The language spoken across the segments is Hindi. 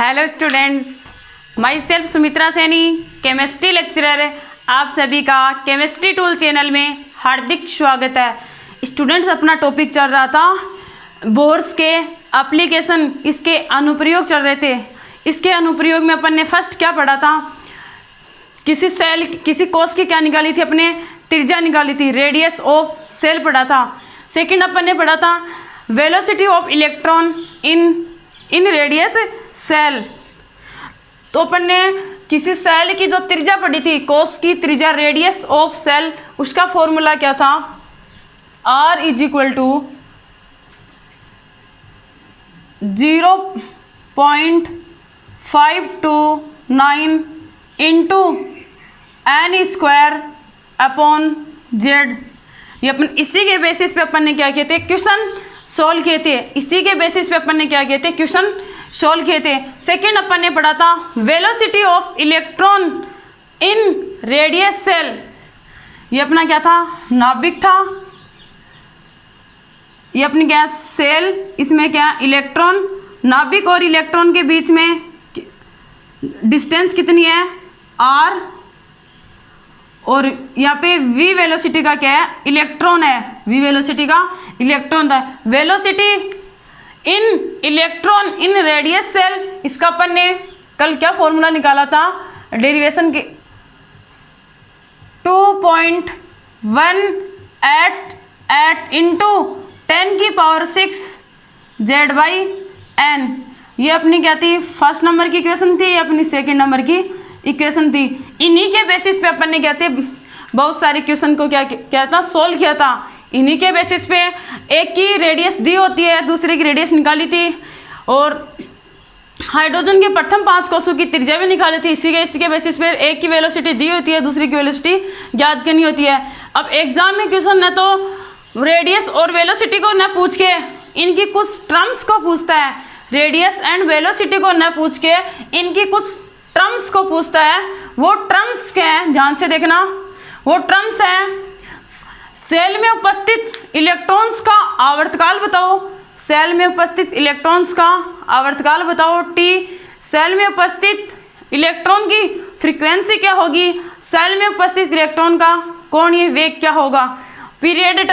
Hello students, my self Sumitra Saini, chemistry lecturer. आप सभी का केमिस्ट्री टूल चैनल में हार्दिक स्वागत है। स्टूडेंट्स, अपना टॉपिक चल रहा था बोर्स के एप्लीकेशन, इसके अनुप्रयोग चल रहे थे। इसके अनुप्रयोग में अपन ने फर्स्ट क्या पढ़ा था, किसी कोश की क्या निकाली थी, अपने त्रिज्या निकाली थी, रेडियस ऑफ सेल पढ़ा था। सेकंड अपन ने पढ़ा था velocity of electron in radius shell. तो अपन ने किसी सेल की जो त्रिज्या पढ़ी थी, कोश की त्रिज्या, रेडियस ऑफ सेल, उसका फॉर्मूला क्या था, R is equal to 0.529 into n square upon Z. ये अपन इसी के बेसिस पे अपन ने क्या किए थे, क्वेश्चन सोल्व किए थे। इसी के बेसिस पे अपन ने क्या किए थे, क्वेश्चन सोल्व किए थे। सेकंड अपन ने पढ़ा था velocity of electron in radius shell. ये अपना क्या था, नाभिक था। ये अपनी क्या, सेल, इसमें क्या इलेक्ट्रॉन, नाभिक और इलेक्ट्रॉन के बीच में डिस्टेंस कितनी है, r, और यहाँ पे v वेलोसिटी का क्या है, इलेक्ट्रॉन है। v वेलोसिटी का इलेक्ट्रॉन था। Velocity in electron in radius shell, इसका अपन ने कल क्या फॉर्मूला निकाला था, डेरिवेशन के 2.188 इंटू 10⁶ Z/n। ये अपनी क्या थी, फर्स्ट नंबर की इक्वेशन थी, ये अपनी सेकंड नंबर की इक्वेशन थी। इन्हीं के बेसिस पे अपन ने क्या थे, बहुत सारे क्वेश्चन को क्या था, सोल्व किया था। इन्हीं के बेसिस पे एक की रेडियस दी होती है, दूसरे की रेडियस निकाली थी, और हाइड्रोजन के प्रथम 5 कोशों की त्रिज्या भी निकाली थी। इसी के बेसिस पे एक की वेलोसिटी दी होती है, दूसरी की वेलोसिटी ज्ञात करनी होती है। अब एग्जाम में क्वेश्चन न तो रेडियस और वेलोसिटी को न पूछ के इनकी कुछ टर्म्स को पूछता है, रेडियस एंड वेलोसिटी को न पूछ के इनकी कुछ टर्म्स को पूछता है। वो टर्म्स क्या है, ध्यान से देखना। वो टर्म्स है, सेल में उपस्थित इलेक्ट्रॉन्स का आवर्तकाल बताओ, सेल में उपस्थित इलेक्ट्रॉन्स का आवर्तकाल बताओ, T, सेल में उपस्थित इलेक्ट्रॉन की फ्रीक्वेंसी क्या होगी, सेल में उपस्थित इलेक्ट्रॉन का कोणीय वेग क्या होगा, पीरियड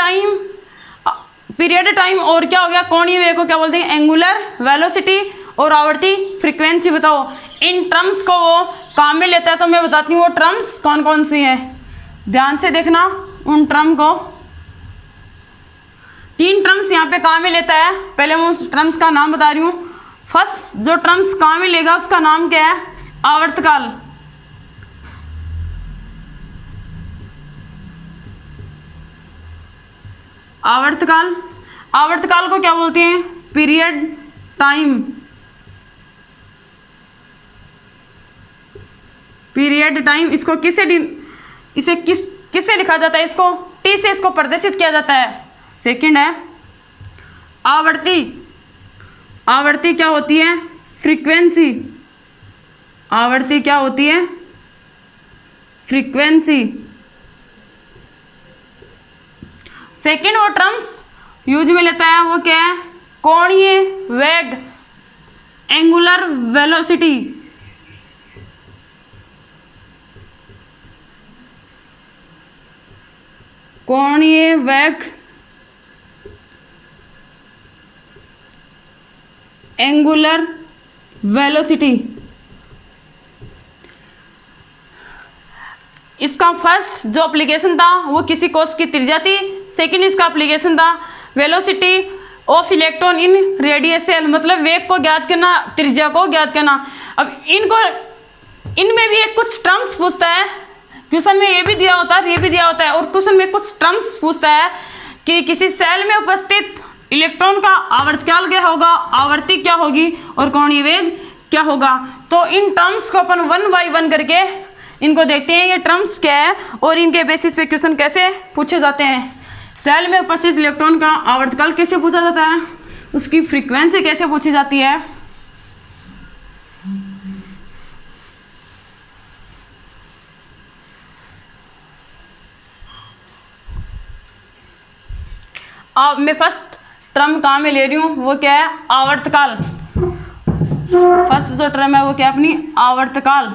टाइम, और क्या हो गया, कोणीय वेग को क्या बोलते हैं, एंगुलर वेलोसिटी, और आवर्ती फ्रीक्वेंसी बताओ। इन टर्म्स को वो काम में लेता है, तो मैं बताती हूँ वो टर्म्स कौन कौन सी हैं। ध्यान से देखना उन टर्म को। 3 टर्म्स यहाँ पे काम में लेता है। पहले मैं उस टर्म्स का नाम बता रही हूँ। फर्स्ट जो टर्म्स काम में लेगा उसका नाम क्या है, आवर्तकाल। आवर्तकाल को क्या बोलते हैं, पीरियड टाइम। इसको किससे लिखा जाता है, इसको T से इसको प्रदर्शित किया जाता है। सेकंड है आवर्ती क्या होती है, फ्रीक्वेंसी। आवर्ती क्या होती है, फ्रीक्वेंसी। सेकंड वो टर्म्स यूज में लेता है, वो क्या है, कोणीय वेग, एंगुलर वेलोसिटी। कोणीय वेग, एंगुलर वेलोसिटी। इसका फर्स्ट जो एप्लीकेशन था वो किसी कोश की त्रिज्या थी। सेकंड इसका एप्लीकेशन था velocity of electron in radius shell, मतलब वेग को ज्ञात करना, त्रिज्या को ज्ञात करना। अब इनमें भी एक कुछ टर्म्स पूछता है, क्वेश्चन में ये भी दिया होता है, ये भी दिया होता है, और क्वेश्चन में कुछ टर्म्स पूछता है कि किसी सेल में उपस्थित इलेक्ट्रॉन का आवर्तकाल क्या होगा, आवर्ती क्या होगी, और कोणीय वेग क्या होगा। तो इन टर्म्स को अपन 1 बाय 1 करके इनको देखते हैं, ये टर्म्स क्या है और इनके बेसिस पे क्वेश्चन कैसे पूछे जाते हैं। सेल में उपस्थित इलेक्ट्रॉन का आवर्तकाल कैसे पूछा जाता है, उसकी फ्रीक्वेंसी कैसे पूछी जाती है। अब मैं फर्स्ट टर्म कहाँ में ले रही हूँ, वो क्या है, आवर्तकाल। फर्स्ट जो टर्म है वो क्या है अपनी आवर्तकाल।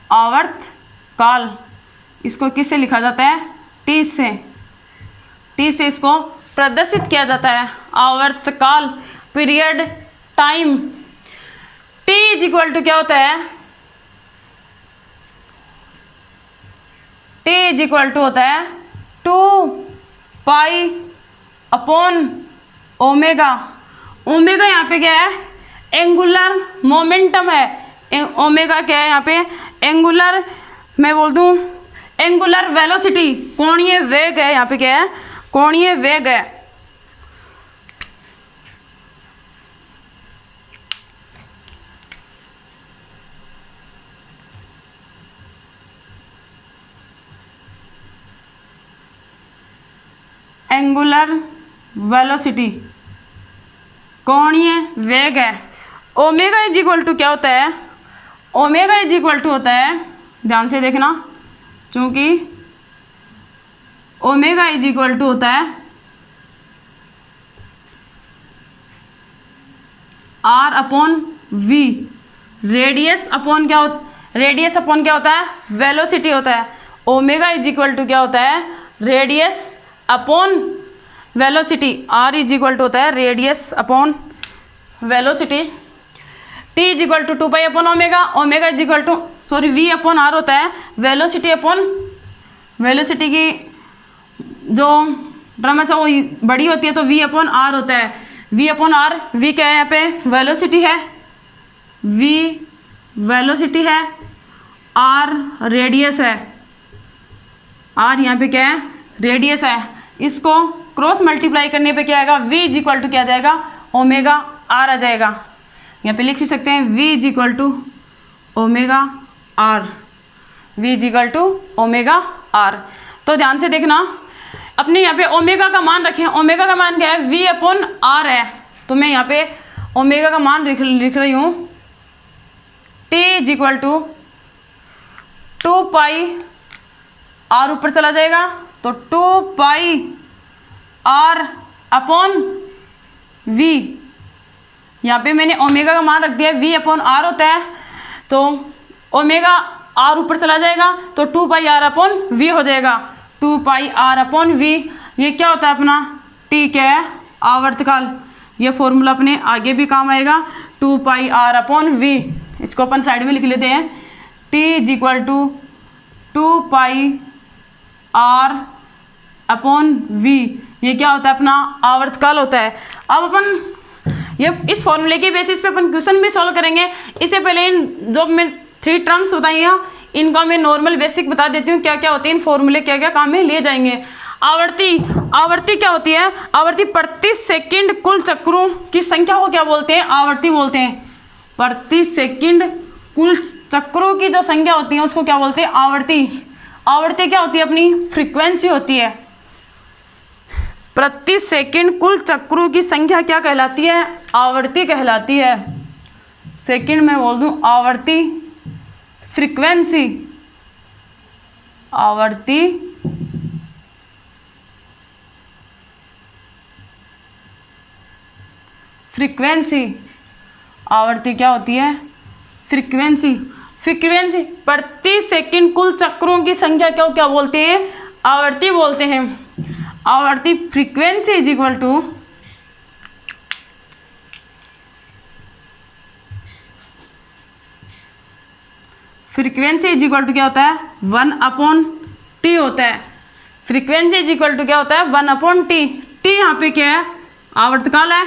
आवर्तकाल इसको किससे लिखा जाता है? टी से। टी से इसको प्रदर्शित किया जाता है, आवर्तकाल, period, time. T is equal to क्या होता है? टी इज इक्वल टू होता है 2 पाई ओमेगा। ओमेगा यहाँ पे क्या है? एंगुलर मोमेंटम है। ओमेगा क्या है यहाँ पे? एंगुलर, मैं बोल दूँ एंगुलर वेलोसिटी, कोणीय वेग है। यहाँ पे क्या है? कोणीय वेग है। एंगुलर वेलोसिटी, कोणीय वेग है। ओमेगा इज इक्वल टू क्या होता है? ओमेगा इज इक्वल टू होता है, ध्यान से देखना, चूंकि ओमेगा इज इक्वल टू होता है R upon V. Radius upon क्या होता है? वेलोसिटी होता है। ओमेगा इज इक्वल टू क्या होता है? Radius upon velocity. R is equal to होता है radius upon velocity. T is equal to 2 pi upon omega. Omega is equal to V upon R होता है वेलोसिटी अपॉन वेलोसिटी की जो टर्म है वो बड़ी होती है तो वी अपॉन आर होता है। वी अपॉन आर, वी क्या है यहाँ पे? वेलोसिटी है। वी वेलोसिटी है, आर रेडियस है। आर यहाँ पे क्या है? रेडियस है। इसको क्रॉस मल्टीप्लाई करने पे क्या आएगा? वी इज इक्वल टू क्या आ जाएगा? ओमेगा आर आ जाएगा। यहाँ पे लिख भी सकते हैं V is equal to omega R. V is equal to omega R. तो ध्यान से देखना, अपने यहाँ पे ओमेगा का मान रखें। ओमेगा का मान क्या है? वी अपॉन आर है। तो मैं यहाँ पे ओमेगा का मान लिख रही हूँ T is equal to 2 pi, R ऊपर चला जाएगा तो 2 पाई आर अपॉन वी। यहाँ पे मैंने ओमेगा का मान रख दिया, वी अपॉन आर होता है तो ओमेगा आर ऊपर चला जाएगा तो 2 पाई आर अपॉन वी हो जाएगा। 2 पाई आर अपॉन वी, ये क्या होता है अपना? टी क्या है? आवर्तकाल। ये फॉर्मूला अपने आगे भी काम आएगा, 2 पाई आर अपॉन वी। इसको अपन साइड में लिख लेते हैं, T is equal to 2 pi R upon V. ये क्या होता है अपना? आवर्तकाल होता है। अब अपन ये इस फॉर्मूले के बेसिस पे अपन क्वेश्चन भी सॉल्व करेंगे। इससे पहले इन जो मैं 3 टर्म्स बताई हैं इनका मैं नॉर्मल बेसिक बता देती हूँ, क्या क्या होते हैं इन फॉर्मूले, क्या क्या काम में लिए जाएंगे। आवर्ती क्या होती है? आवर्ती प्रति सेकंड कुल चक्रों की संख्या को क्या बोलते हैं? आवर्ती बोलते हैं। प्रति सेकंड कुल चक्रों की जो संख्या होती है उसको क्या बोलते हैं? आवर्ती। आवर्ती क्या होती है? अपनी फ्रीक्वेंसी होती है। प्रति सेकंड कुल चक्रों की संख्या क्या कहलाती है? आवर्ती कहलाती है। सेकंड में बोल दूं आवर्ती, फ्रीक्वेंसी, आवर्ती फ्रीक्वेंसी। आवर्ती क्या होती है? फ्रीक्वेंसी। फ्रीक्वेंसी प्रति सेकंड कुल चक्रों की संख्या क्या बोलते हैं? आवर्ती बोलते हैं। आवर्ती फ्रीक्वेंसी इज इक्वल टू क्या होता है? 1 अपॉन टी होता है। फ्रीक्वेंसी इज इक्वल टू क्या होता है? 1 अपॉन टी। टी यहाँ पे क्या है? आवर्तकाल है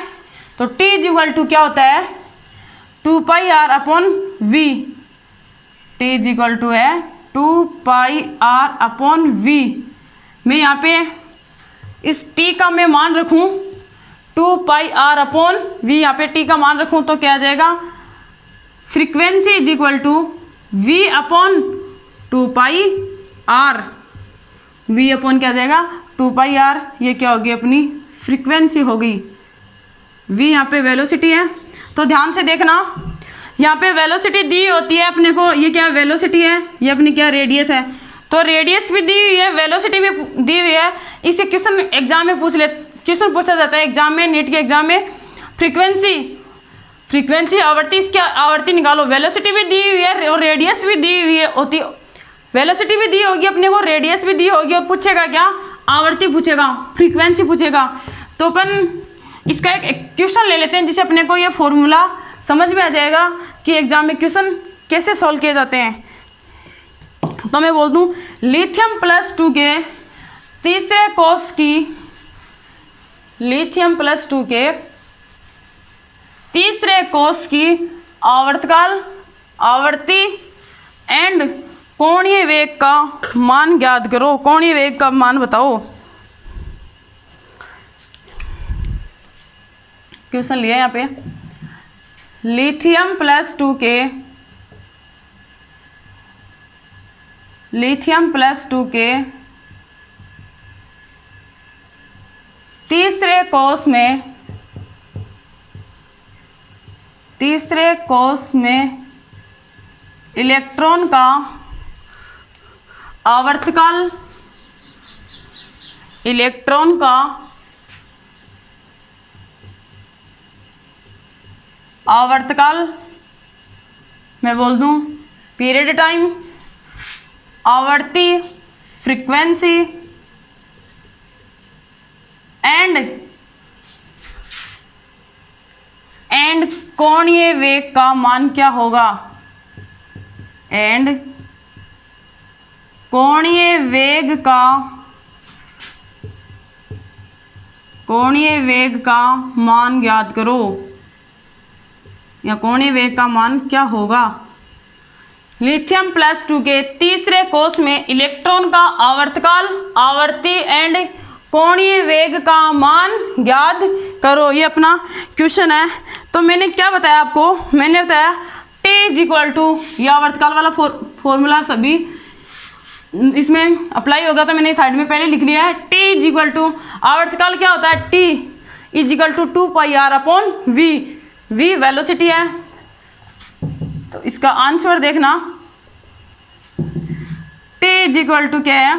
तो टी इज इक्वल टू क्या होता है? 2 pi R upon V. T is equal to है 2 पाई आर अपॉन वी। मैं यहाँ पे इस टी का मैं मान रखूँ 2 पाई आर अपॉन वी, यहाँ पे टी का मान रखूँ तो क्या आ जाएगा? Frequency is equal to V upon 2 pi R. V upon क्या आ जाएगा? 2 पाई आर। ये क्या होगी? अपनी फ्रीक्वेंसी होगी। वी यहाँ पे वेलोसिटी है तो ध्यान से देखना, यहाँ पे वेलोसिटी दी होती है अपने को, ये क्या वेलोसिटी है, ये अपनी क्या रेडियस है। तो रेडियस भी दी हुई है, वेलोसिटी भी दी हुई है। इसे क्वेश्चन एग्जाम में क्वेश्चन पूछा जाता है एग्जाम में, नीट के एग्जाम में। फ्रीक्वेंसी आवर्ती, इसकी आवर्ती निकालो। वेलोसिटी भी दी हुई है और रेडियस भी दी हुई है होती, वेलोसिटी भी दी होगी अपने को, रेडियस भी दी होगी, और पूछेगा क्या, आवर्ती पूछेगा, फ्रीक्वेंसी पूछेगा। तो अपन इसका एक क्वेश्चन ले लेते हैं जिससे अपने को ये फॉर्मूला समझ में आ जाएगा कि एग्जाम में क्वेश्चन कैसे सॉल्व किए जाते हैं। तो मैं बोल दूं लिथियम प्लस 2 के तीसरे कोर्स की, लिथियम प्लस 2 के तीसरे कोर्स की आवर्तकाल, आवर्ती एंड कोणीय वेग का मान ज्ञात करो। कोणीय वेग का मान बताओ। क्वेश्चन लिया यहाँ पे, लिथियम प्लस 2 के, लिथियम प्लस 2 के तीसरे कोर्स में इलेक्ट्रॉन का आवर्तकाल, इलेक्ट्रॉन का आवर्तकाल, मैं बोल दूं पीरियड टाइम, आवर्ती, फ्रीक्वेंसी एंड कोणीय वेग का मान क्या होगा, एंड कोणीय वेग का मान ज्ञात करो, या कोणीय वेग का मान क्या होगा। लिथियम प्लस 2 के तीसरे कोर्स में इलेक्ट्रॉन का आवर्तकाल, आवर्ती एंड कोणीय वेग का मान ज्ञात करो। ये अपना क्वेश्चन है। तो मैंने क्या बताया आपको, मैंने बताया T इज इक्वल टू, ये आवर्तकाल वाला फॉर्मूला सभी इसमें अप्लाई होगा, तो मैंने साइड में पहले लिख लिया है। T इज इक्वल टू, आवर्तकाल क्या होता है, T is equal to 2πr/v, v velocity है। तो इसका आंसर देखना, T इज इक्वल टू क्या है,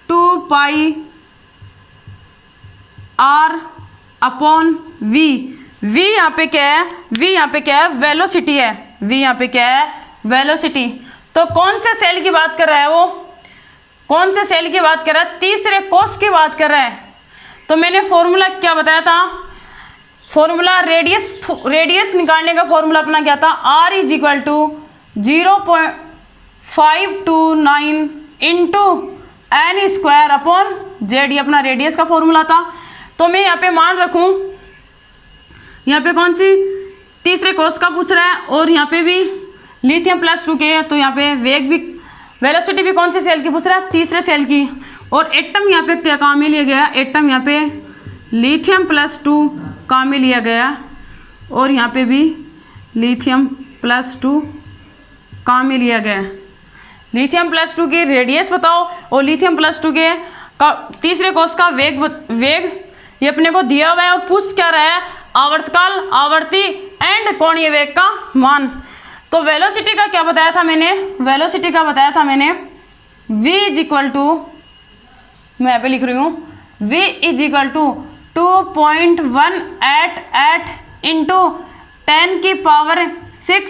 2πr/v। v यहाँ पे क्या है, v यहाँ पे क्या है, वेलोसिटी है। v यहाँ पे क्या है, वेलोसिटी। तो कौन से सेल की बात कर रहा है वो, कौन से सेल की बात कर रहा है, तीसरे कोर्स की बात कर रहा है। तो मैंने फॉर्मूला क्या बताया था, फॉर्मूला रेडियस निकालने का फॉर्मूला अपना क्या था, r is equal to 0.529 into n square upon Z, ये अपना रेडियस का फॉर्मूला था। तो मैं यहाँ पे मान रखूँ, यहाँ पे कौन सी, तीसरे कोर्स का पूछ रहा है, और यहाँ पे भी लिथियम प्लस 2 के, तो यहाँ पे वेग भी, वेलोसिटी भी कौन से सेल की पूछ रहा है, तीसरे सेल की। और एटम यहाँ पे क्या काम में लिया गया, एटम यहाँ पे लिथियम प्लस 2 काम में लिया गया, और यहाँ पे भी लिथियम प्लस 2 काम में लिया गया। लिथियम प्लस 2 की रेडियस बताओ, और लिथियम प्लस 2 के का तीसरे कोर्स का वेग ये अपने को दिया हुआ है, और पूछ क्या रहा है, आवर्तकाल, आवर्ती एंड कोणीय वेग का मान। तो वेलोसिटी का क्या बताया था मैंने, वेलोसिटी का बताया था मैंने v इज इक्वल टू, मैं यहाँ पे लिख रही हूँ, v is equal to 2.188 into 10⁶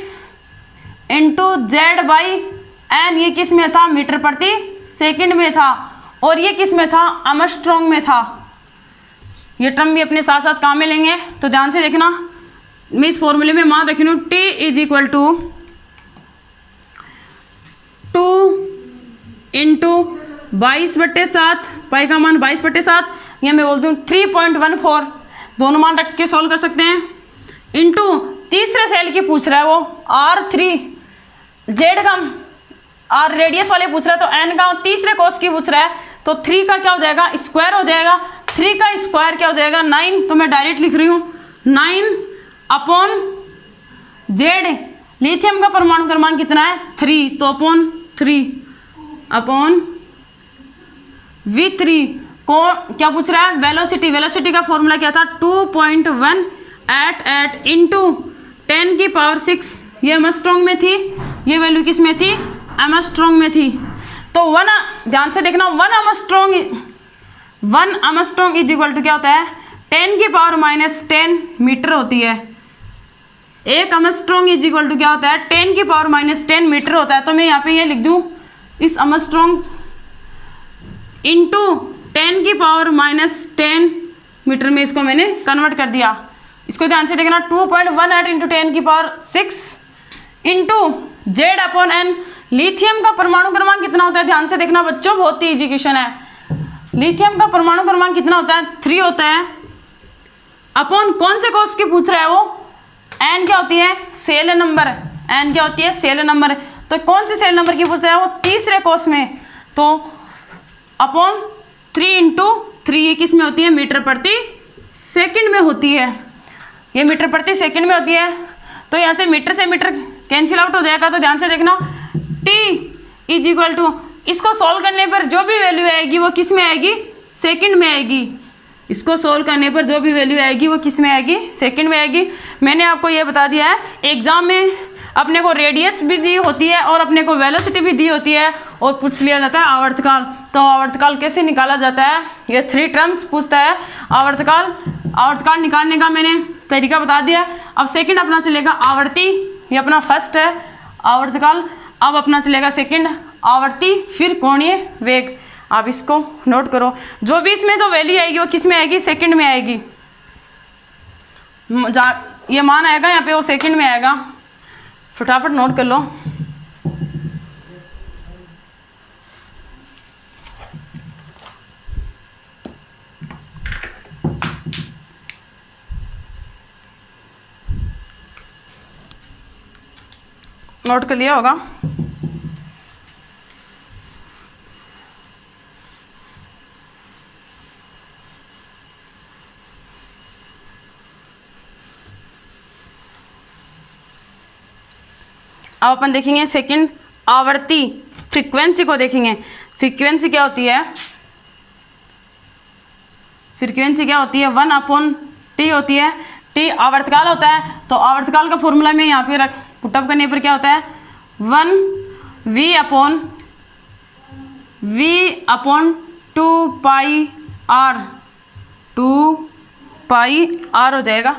into z/n। ये किस में था, मीटर प्रति सेकंड में था, और ये किस में था, एंगस्ट्रॉम में था। ये टर्म भी अपने साथ साथ काम में लेंगे, तो ध्यान से देखना। मैं इस फॉर्मूले में मान रखी हूँ, T is equal to 2 into 22/7, pi का मान 22/7, या मैं बोल दूँ 3.14, दोनों मान रख के सॉल्व कर सकते हैं। इंटू तीसरे सेल की पूछ रहा है वो, R3, जेड का R रेडियस वाले पूछ रहा है, तो N का तीसरे कोर्स की पूछ रहा है, तो 3 का क्या हो जाएगा, स्क्वायर हो जाएगा। 3 का स्क्वायर क्या हो जाएगा, 9। तो मैं डायरेक्ट लिख रही हूँ 9/z। लिथियम का परमाणु क्रमांक कितना है, 3, तो अपॉन 3 अपॉन v3 को क्या पूछ रहा है, वेलोसिटी। वेलोसिटी का फॉर्मूला क्या था, 2.188 इंटू 10⁶, ये एंगस्ट्रॉम में थी, ये वैल्यू किस में थी, एमस्ट्रॉन्ग में थी। तो ध्यान से देखना, 1 एमस्ट्रॉन्ग इज इक्वल टू क्या होता है, 10⁻⁻10 मीटर होती है। 1 एमस्ट्रॉन्ग इज इक्वल टू क्या होता है, 10⁻⁻10 मीटर होता है। तो मैं यहाँ पे ये लिख दूँ, इस एमस्ट्रॉन्ग इंटू 10⁻⁻10 मीटर में इसको मैंने कन्वर्ट कर दिया। इसको ध्यान से देखना, 2.18 इंटू 10⁶ इंटू Z/N। लिथियम का परमाणु क्रमांक कितना होता है, ध्यान से देखना बच्चों, बहुत ही इजी क्वेश्चन है। लिथियम का परमाणु क्रमांक कितना होता है, 3 होता है। अपॉन कौन से कोष की पूछ रहा है वो, N क्या होती है, सेल नंबर। N क्या होती है, सेल नंबर। तो कौन से सेल नंबर की पूछ रहा है वो, तीसरे कोष में। तो अपॉन 3 इंटू 3 ये किस में होती है, मीटर प्रति सेकंड में होती है। ये मीटर प्रति सेकंड में होती है। तो यहाँ से मीटर कैंसिल आउट हो जाएगा। तो ध्यान से देखना, T इज इक्वल टू, इसको सॉल्व करने पर जो भी वैल्यू आएगी वो किस में आएगी, सेकंड में आएगी। इसको सोल्व करने पर जो भी वैल्यू आएगी वो किस में आएगी, सेकंड में आएगी। मैंने आपको ये बता दिया है, एग्जाम में अपने को रेडियस भी दी होती है और अपने को वेलोसिटी भी दी होती है और पूछ लिया जाता है आवर्तकाल। तो आवर्तकाल कैसे निकाला जाता है, ये 3 टर्म्स पूछता है आवर्तकाल निकालने का मैंने तरीका बता दिया। अब सेकंड अपना चलेगा आवर्ती, ये अपना फर्स्ट है आवर्तकाल। अब अपना चलेगा सेकंड आवर्ती, फिर कोणीय वेग। आप इसको नोट करो, जो भी इसमें जो वैल्यू आएगी वो किस में आएगी, सेकंड में आएगी। ये मान आएगा यहाँ पे, वो सेकंड में आएगा। फटाफट नोट कर लो। नोट कर लिया होगा। अब अपन देखेंगे सेकंड आवर्ती फ्रीक्वेंसी को देखेंगे। फ्रीक्वेंसी क्या होती है, फ्रीक्वेंसी क्या होती है, 1/T होती है। T आवर्तकाल होता है। तो आवर्तकाल का फॉर्मूला में यहाँ पे पुटअप करने पर क्या होता है, 1V/2πr, 2πr हो जाएगा।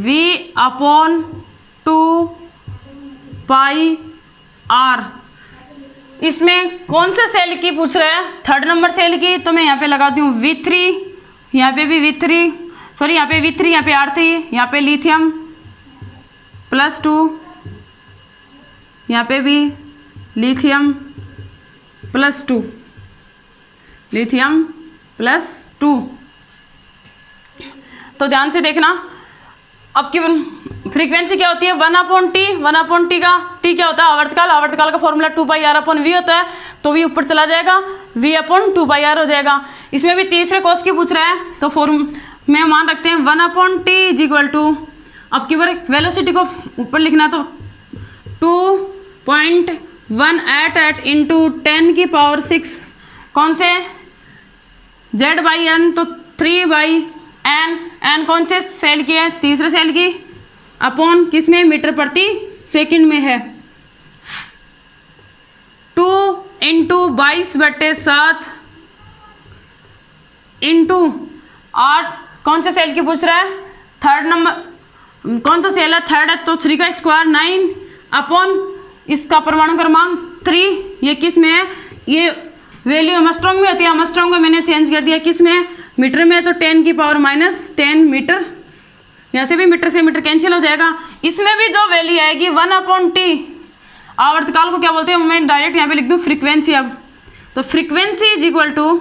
V/2πr। इसमें कौन से सेल की पूछ रहा है, 3rd नंबर सेल की। तो मैं यहाँ पे लगाती हूँ V3, यहाँ पे भी V3, सॉरी यहाँ पे V3, यहाँ पे R3, यहाँ पे लिथियम +2, यहाँ पे भी लिथियम +2, लिथियम +2। तो ध्यान से देखना, अब की फ्रीक्वेंसी क्या होती है, 1/T का T क्या होता है, आवर्तकाल का फॉर्मूला 2πr/V होता है। तो V ऊपर चला जाएगा, V/2πr हो जाएगा। इसमें भी तीसरे कोष की पूछ रहा है। तो में मान रखते हैं 1/T इज इक्वल टू, अब की बार वेलोसिटी को ऊपर लिखना है तो 2.188 इंटू 10⁶ कौन से, Z/N, तो 3/N कौन से सेल की है, तीसरे सेल की, अपॉन किस में, मीटर प्रति सेकंड में है। 2 इंटू 22/7 इंटू 8 कौन से सेल की पूछ रहा है, 3rd नंबर, कौन सा सेल है, 3rd है। तो 3 का स्क्वायर 9 अपॉन इसका परमाणु क्रमांक 3, ये किस में है, ये वैल्यू एमस्ट्रॉन्ग में होती है। एमस्ट्रॉन्ग में मैंने चेंज कर दिया किस में, मीटर में। तो 10⁻⁻10 मीटर, यहाँ से भी मीटर से मीटर कैंसिल हो जाएगा। इसमें भी जो वैल्यू आएगी 1/T, आवर्तकाल को क्या बोलते हैं, मैं डायरेक्ट यहाँ पे लिख दूँ फ्रीक्वेंसी। अब तो frequency is equal to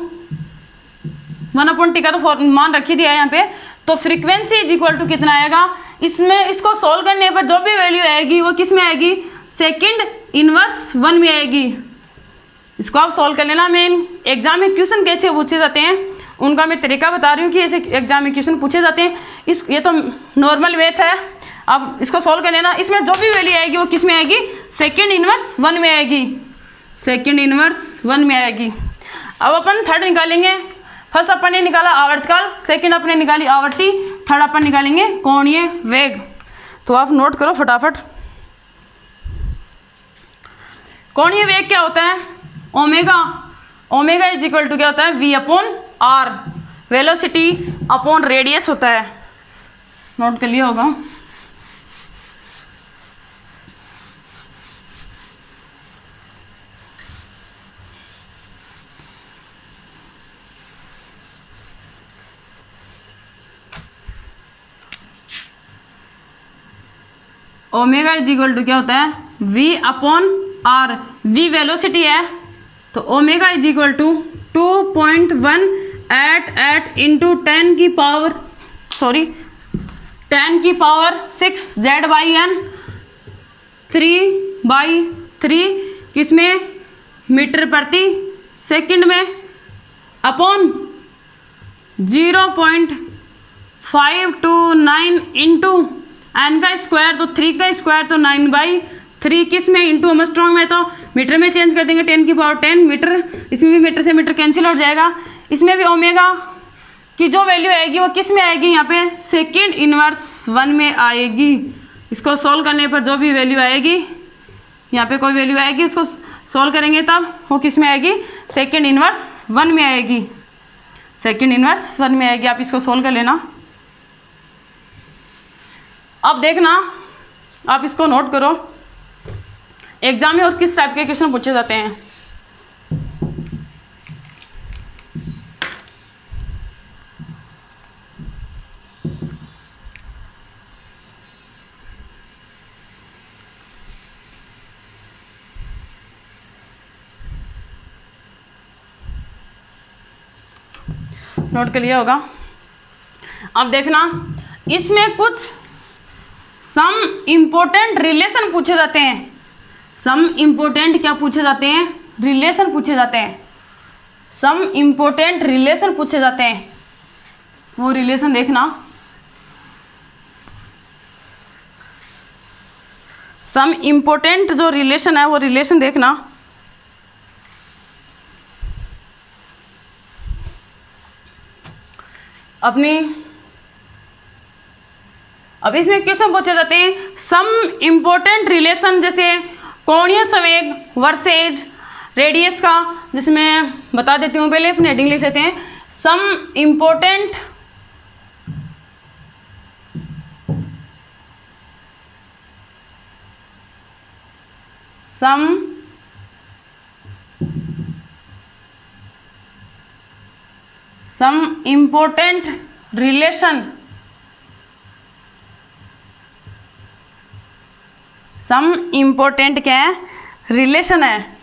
1/T का तो मान रखी दिया है यहाँ पे। तो फ्रीक्वेंसी इज इक्वल टू कितना आएगा, इसमें इसको सोल्व करने पर जो भी वैल्यू आएगी वो किस में आएगी, 2/1 में आएगी। इसको आप सोल्व कर लेना। मैं एग्जाम में क्वेश्चन कैसे पूछे जाते हैं उनका मैं तरीका बता रही हूँ कि ऐसे एग्जाम में क्वेश्चन पूछे जाते हैं। ये तो नॉर्मल वेथ है। अब इसको सोल्व कर लेना। इसमें जो भी वैल्यू आएगी वो किस में आएगी, 2/1 में आएगी, 2/1 में आएगी। अब अपन 3rd निकालेंगे। फर्स्ट अपन ने निकाला आवर्तकाल, सेकंड अपन ने निकाली आवर्ती, थर्ड अपन निकालेंगे कोणीय वेग। तो आप नोट करो फटाफट। कोणीय वेग क्या होता है? Omega. Omega is equal to क्या होता है? v upon R, velocity upon radius होता है। नोट कर लिया होगा। ओमेगा इज इक्वल टू क्या होता है? v upon R. v velocity है, तो omega is equal to 2.188 into 10 की पावर 6 Z/N 3/3 किसमें? मीटर प्रति सेकंड में, अपॉन 0.529 इंटू n का स्क्वायर, तो 3 का स्क्वायर तो 9/3 किस में? इंटू एमस्ट्रॉन्ग में, तो मीटर में चेंज कर देंगे 10 की पावर 10 मीटर। इसमें भी मीटर से मीटर कैंसिल हो जाएगा। इसमें भी ओमेगा की जो वैल्यू आएगी वो किस में आएगी? यहाँ पे सेकंड इनवर्स 1 में आएगी। इसको सॉल्व करने पर जो भी वैल्यू आएगी, यहाँ पे कोई वैल्यू आएगी, उसको सॉल्व करेंगे तब वो किस में आएगी? सेकंड इनवर्स 1 में आएगी। सेकंड इनवर्स 1 में आएगी। आप इसको सॉल्व कर लेना। अब देखना, आप इसको नोट करो, एग्जाम में और किस टाइप के क्वेश्चन पूछे जाते हैं। नोट कर लिया होगा। अब देखना, इसमें कुछ सम इम्पोर्टेंट रिलेशन पूछे जाते हैं। सम इम्पोर्टेंट क्या पूछे जाते हैं? रिलेशन पूछे जाते हैं। सम इम्पोर्टेंट रिलेशन पूछे जाते हैं। वो रिलेशन देखना, सम इम्पोर्टेंट जो रिलेशन है वो रिलेशन देखना। अब इसमें क्वेश्चन पूछे जाते हैं सम इम्पोर्टेंट रिलेशन, जैसे कोणीय संवेग वर्सेज रेडियस का, जिसमें बता देती हूँ, पहले अपने हेडिंग लिख लेते हैं। Some important relation, some important क्या है? रिलेशन है।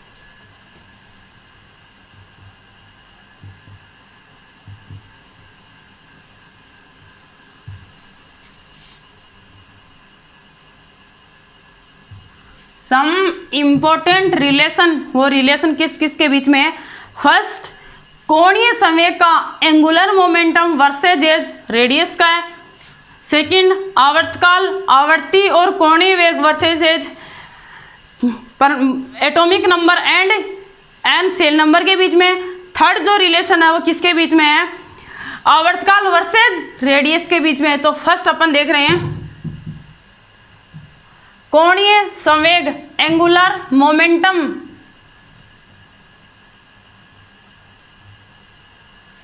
सम इम्पोर्टेंट रिलेशन, वो रिलेशन किस किस के बीच में है? फर्स्ट, कोणीय संवेग का angular momentum versus as radius का है। सेकंड, आवर्तकाल आवर्ती और कोणीय वेग वर्सेज एज पर atomic number and N shell number के बीच में। थर्ड जो रिलेशन है वो किसके बीच में है? आवर्तकाल वर्सेज रेडियस के बीच में है। तो फर्स्ट अपन देख रहे हैं कोणीय संवेग angular momentum,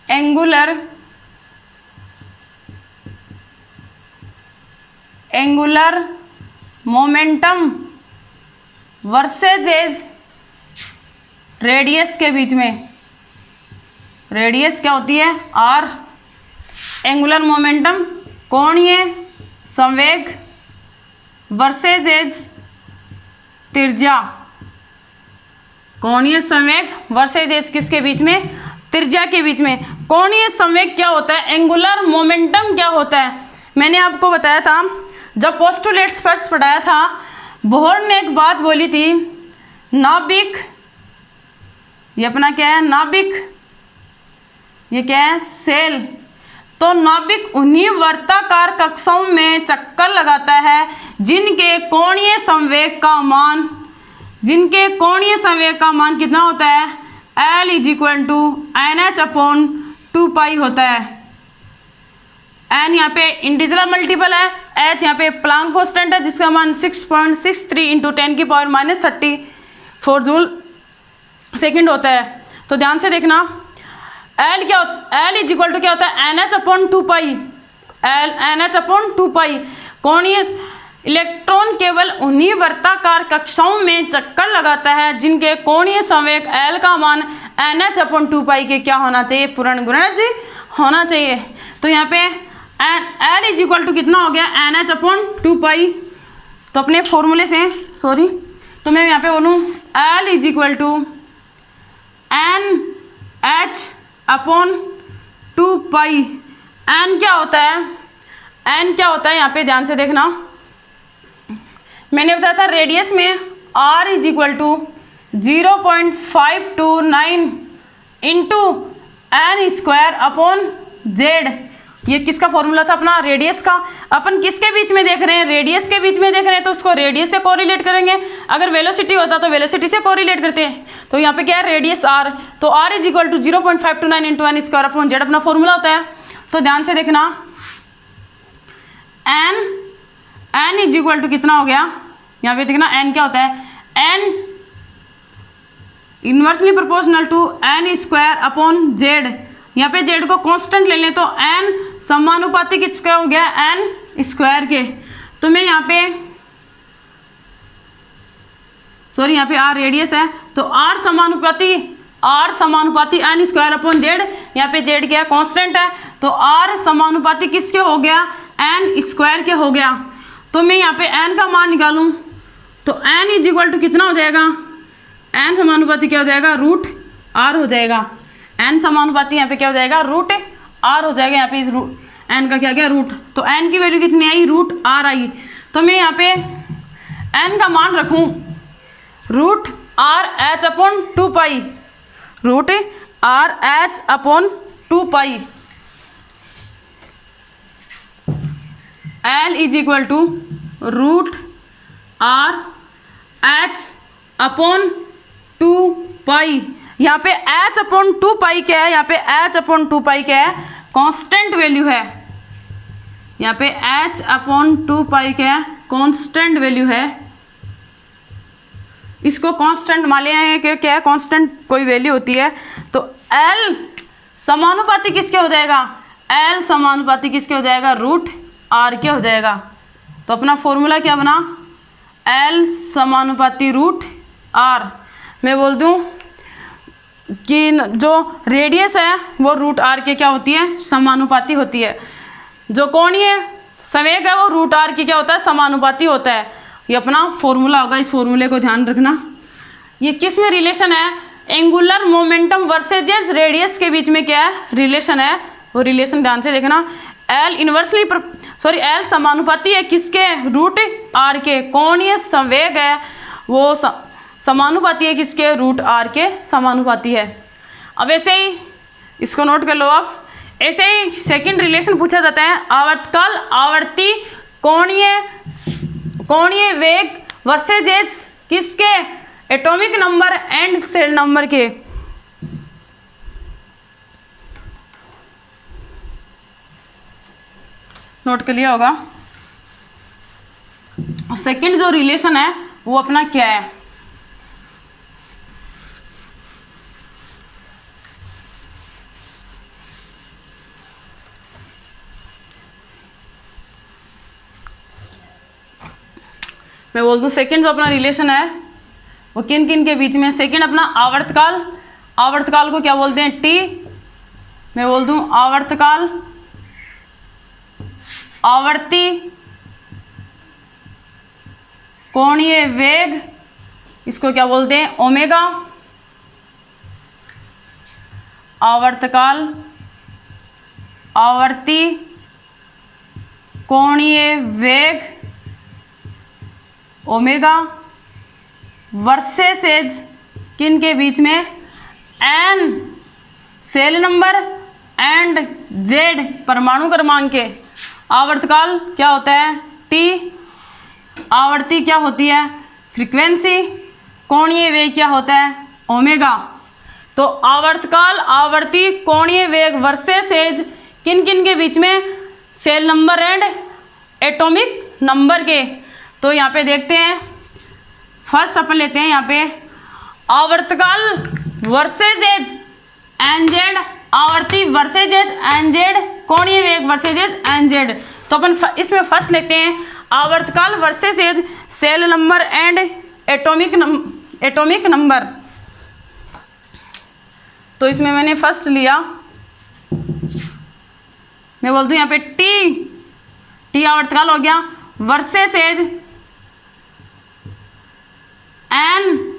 angular momentum versus as radius के बीच में। रेडियस क्या होती है? आर। एंगुलर मोमेंटम कोणीय संवेग वर्सेज एज त्रिज्या। कोणीय संवेग वर्सेज एज किसके बीच में? त्रिज्या के बीच में। कोणीय संवेग क्या होता है? एंगुलर मोमेंटम क्या होता है? मैंने आपको बताया था जब पोस्टुलेट्स फर्स्ट पढ़ाया था, बोहर ने एक बात बोली थी, नाभिक, ये अपना क्या है? नाभिक, ये क्या है? सेल। तो नाभिक उन्हीं वर्ताकार कक्षाओं में चक्कर लगाता है जिनके कोणीय संवेग का मान कितना होता है? L = NH/2 2 पाई होता है। एन यहाँ पे इंटीजर मल्टीपल है, एच यहाँ पे प्लांक कांस्टेंट है जिसका मान 6.63 इंटू 10⁻⁻34 जूल सेकेंड होता है। तो ध्यान से देखना, एल क्या एल इज इक्वल टू क्या होता है, N H upon 2 pi, N H upon 2 पाई। कोणीय इलेक्ट्रॉन केवल उन्हीं वर्ताकार कक्षाओं में चक्कर लगाता है जिनके कोणीय संवेग एल का मान एन एच अपॉन 2 पाई के क्या होना चाहिए, पूर्ण गुणज होना चाहिए। तो यहाँ पे एल इज इक्वल टू कितना हो गया, एन एच अपॉन 2 पाई। तो अपने फॉर्मूले से तो मैं यहाँ पे बोलूँ L is equal to N H upon 2 pi. N क्या होता है, एन क्या होता है यहाँ पे ध्यान से देखना, मैंने बताया था रेडियस में R is equal to 0.529 into N square upon Z. ये किसका फॉर्मूला था अपना, रेडियस का। अपन किसके बीच में देख रहे हैं, रेडियस के बीच में देख रहे हैं, तो उसको रेडियस से कोरिलेट करेंगे। अगर वेलोसिटी होता तो वेलोसिटी से कोरिलेट करते हैं। तो यहाँ पे क्या है, रेडियस आर, तो R is equal to 0.529 into N square upon Z अपना फॉर्मूला होता है। तो ध्यान से देखना, एन इज इक्वल टू कितना हो गया, यहाँ पे देखना एन क्या होता है, N inversely proportional to N square upon Z. यहाँ पे जेड को कांस्टेंट ले लें तो एन समानुपाती किसका हो गया, एन स्क्वायर के। तो मैं यहाँ पे यहाँ पे आर रेडियस है, तो आर समानुपाती एन स्क्वायर अपॉन जेड। यहाँ पे जेड क्या कांस्टेंट है, तो आर समानुपाती किसके हो गया, एन स्क्वायर के हो गया। तो मैं यहाँ पे एन का मान निकालूं तो एन इज इक्वल टू कितना हो जाएगा, एन समानुपाती क्या हो जाएगा, रूट आर हो जाएगा। एन समानुपाती यहाँ पे क्या हो जाएगा, रूट आर हो जाएगा। यहाँ पे इस रूट एन का क्या गया, रूट, तो एन की वैल्यू कितनी आई, रूट आर आई। तो मैं यहाँ पे एन का मान रखूँ root R H upon 2 pi, root R H upon 2 pi. L is equal to root R H upon 2 pi. यहाँ पे एच अपॉन 2 पाई क्या है, यहाँ पे एच अपॉन 2 पाई क्या है, कांस्टेंट वैल्यू है। यहाँ पे एच अपॉन 2 पाई क्या है, कांस्टेंट वैल्यू है। इसको कांस्टेंट मान लिया है कि क्या है, कांस्टेंट कोई वैल्यू होती है। तो एल समानुपाती किसके हो जाएगा, एल समानुपाती किसके हो जाएगा, रूट आर के हो जाएगा। तो अपना फॉर्मूला क्या बना, एल समानुपाती रूट आर। मैं बोल दूं कि जो रेडियस है वो रूट आर के क्या होती है, समानुपाती होती है। जो कोणीय संवेग है वो रूट आर की क्या होता है, समानुपाती होता है। ये अपना फॉर्मूला होगा, इस फॉर्मूले को ध्यान रखना। ये किस में रिलेशन है, एंगुलर मोमेंटम वर्सेज रेडियस के बीच में क्या है, रिलेशन है। वो रिलेशन ध्यान से देखना, एल इनवर्सली एल समानुपाती है किसके, रूट आर के। कोणीय संवेग है वो समानुपाती है किसके, रूट आर के समानुपाती है। अब ऐसे ही इसको नोट कर लो। अब ऐसे ही सेकंड रिलेशन पूछा जाता है, आवर्तकाल आवर्ती कोणीय वेग वर्सेज किसके, atomic number and shell number के। नोट कर लिया होगा। सेकंड जो रिलेशन है वो अपना क्या है, मैं बोल दूं सेकंड जो अपना रिलेशन है वो किन किन के बीच में। सेकंड अपना आवर्तकाल, आवर्तकाल को क्या बोलते हैं, टी। मैं बोल दूं आवर्तकाल आवर्ती कोणीय वेग, इसको क्या बोलते हैं, ओमेगा। आवर्तकाल आवर्ती कोणीय वेग ओमेगा वर्सेस किन के बीच में, N shell number and Z परमाणु क्रमांक के। आवर्तकाल क्या होता है, टी। आवर्ती क्या होती है, फ्रीक्वेंसी। कोणीय वेग क्या होता है, ओमेगा। तो आवर्तकाल, आवर्ती, कोणीय वेग वर्सेस एज किन किन के बीच में? Shell number and atomic number के। तो यहाँ पे देखते हैं, फर्स्ट अपन लेते हैं यहाँ पे आवर्तकाल वर्सेज एज एन जेड, आवर्ती वर्सेज एज एन जेड, कोणीय वेग वर्सेज एज एन जेड। तो अपन इसमें फर्स्ट लेते हैं आवर्तकाल versus as cell number and atomic number. तो इसमें मैंने फर्स्ट लिया, मैं बोल दूं यहाँ पे टी आवर्तकाल हो गया versus as N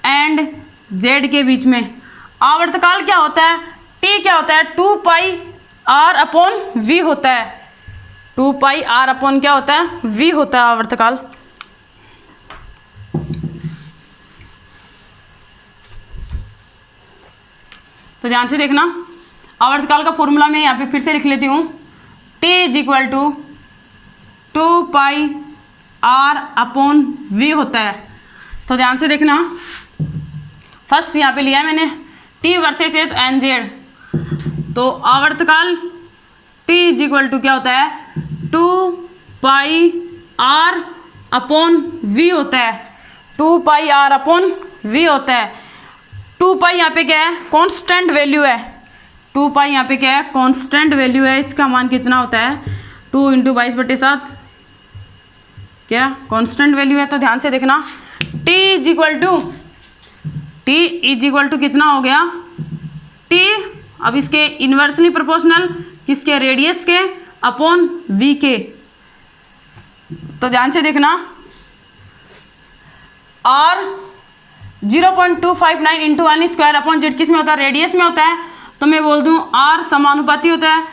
and Z के बीच में। आवर्तकाल क्या होता है? टी क्या होता है? 2 पाई आर अपॉन वी होता है। 2 पाई आर अपॉन क्या होता है? वी होता है आवर्तकाल। तो ध्यान से देखना, आवर्तकाल का फॉर्मूला मैं यहाँ पे फिर से लिख लेती हूँ। T is equal to 2 pi R upon V होता है। तो ध्यान से देखना, फर्स्ट यहाँ पे लिया है मैंने T versus as N Z. तो आवर्तकाल T इज इक्वल टू क्या होता है? 2 पाई आर अपॉन वी होता है। 2 पाई आर अपॉन वी होता है। 2 पाई यहाँ पे क्या है? कांस्टेंट वैल्यू है। 2 पाई यहाँ पे क्या है? कांस्टेंट वैल्यू है। इसका मान कितना होता है? 2 इंटू 22/7 क्या कांस्टेंट वैल्यू है। तो ध्यान से देखना, T इज इक्वल टू कितना हो गया? T, अब इसके इन्वर्सली प्रोपोर्शनल किसके? रेडियस के अपॉन V के। तो ध्यान से देखना, R 0.259 into N square upon Z किस में होता है? रेडियस में होता है। तो मैं बोल दूं R समानुपाती होता है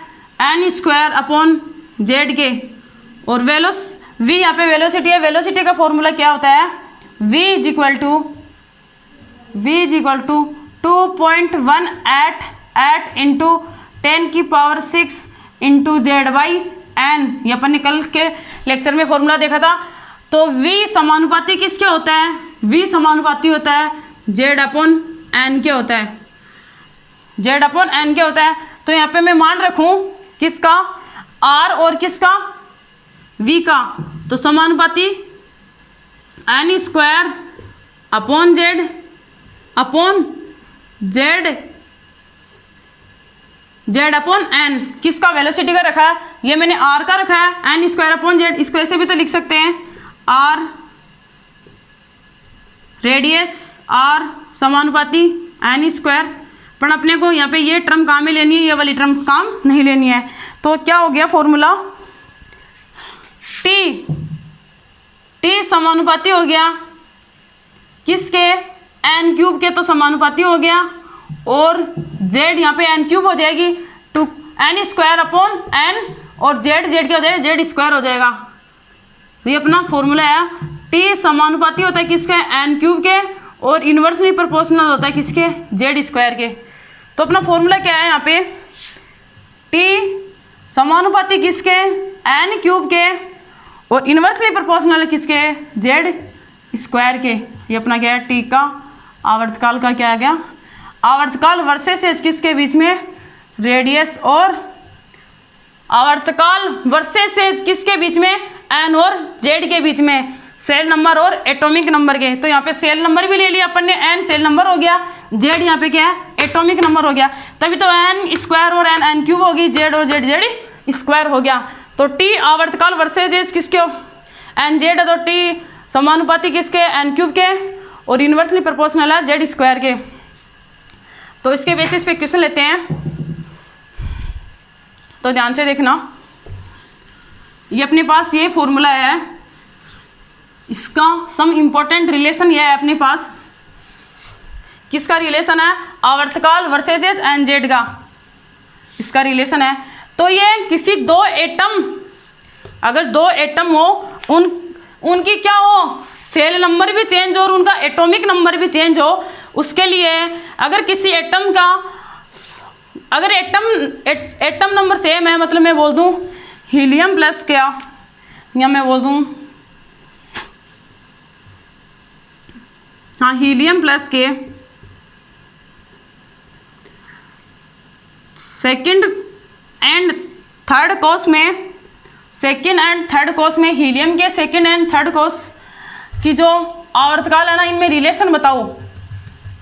एन स्क्वायर अपॉन जेड के। और V यहाँ पे वेलोसिटी है। वेलोसिटी का फॉर्मूला क्या होता है? V is equal to 2.188 into 10⁶ into Z by N. ये अपन ने कल के लेक्चर में फॉर्मूला देखा था। तो V समानुपाती किसके होता है? V समानुपाती होता है जेड अपॉन एन के होता है। जेड अपॉन एन के होता है। तो यहाँ पे मैं मान रखूँ किसका? R और किसका? V का। तो समानुपाती N square upon Z upon N. किसका? वेलोसिटी का रखा है। ये मैंने R का रखा है, एन स्क्वायर अपॉन जेड। इसको ऐसे भी तो लिख सकते हैं, R रेडियस R समानुपाती एन स्क्वायर। पर अपने को यहाँ पे ये टर्म काम में लेनी है, ये वाली टर्म्स काम नहीं लेनी है। तो क्या हो गया फॉर्मूला? T समानुपाती हो गया किसके? एन क्यूब के। तो समानुपाती हो गया। और जेड यहाँ पे एन क्यूब हो जाएगी, two N square upon N, और जेड क्या हो जाएगा? जेड स्क्वायर हो जाएगा। तो ये अपना फॉर्मूला है। T समानुपाती होता है किसके? एन क्यूब के। और इन्वर्सली प्रोपोर्शनल होता है किसके? जेड स्क्वायर के। तो अपना फॉर्मूला क्या है यहाँ पे? T समानुपाती किसके? एन क्यूब के। और इन्वर्सली प्रोपोर्शनल किसके? जेड स्क्वायर के। ये अपना क्या है? T का आवर्तकाल का क्या आ गया? आवर्तकाल वर्सेस एज किसके बीच में? रेडियस और आवर्तकाल वर्सेस एज किसके बीच में? एन और जेड के बीच में, सेल नंबर और एटॉमिक नंबर के। तो यहाँ पे सेल नंबर भी ले लिया अपन ने, एन सेल नंबर हो गया, जेड यहाँ पे क्या है? एटॉमिक नंबर हो गया। तभी तो एन स्क्वायर और एन क्यूब होगी, जेड और जेड स्क्वायर हो गया। तो T आवर्तकाल वर्सेज एज किसके? N Z. तो T समानुपाती किसके? एन क्यूब के। और इन्वर्सली प्रोपोर्शनल है जेड स्क्वायर के। तो इसके बेसिस पे क्वेश्चन लेते हैं। तो ध्यान से देखना, ये अपने पास ये फॉर्मूला है, इसका सम इम्पोर्टेंट रिलेशन ये है अपने पास। किसका रिलेशन है? आवर्तकाल वर्सेज एज एन जेड का इसका रिलेशन है। तो ये किसी दो एटम, अगर दो एटम हो, उनकी क्या हो? सेल नंबर भी चेंज हो और उनका एटॉमिक नंबर भी चेंज हो। उसके लिए अगर किसी एटम का, अगर एटम नंबर सेम है, मतलब मैं बोल दूं हीलियम प्लस क्या, या मैं बोल दूं हाँ हीलियम प्लस के सेकंड एंड थर्ड कोर्स में हीलियम के सेकंड एंड थर्ड कोर्स की जो आवर्तकाल है ना, इनमें रिलेशन बताओ।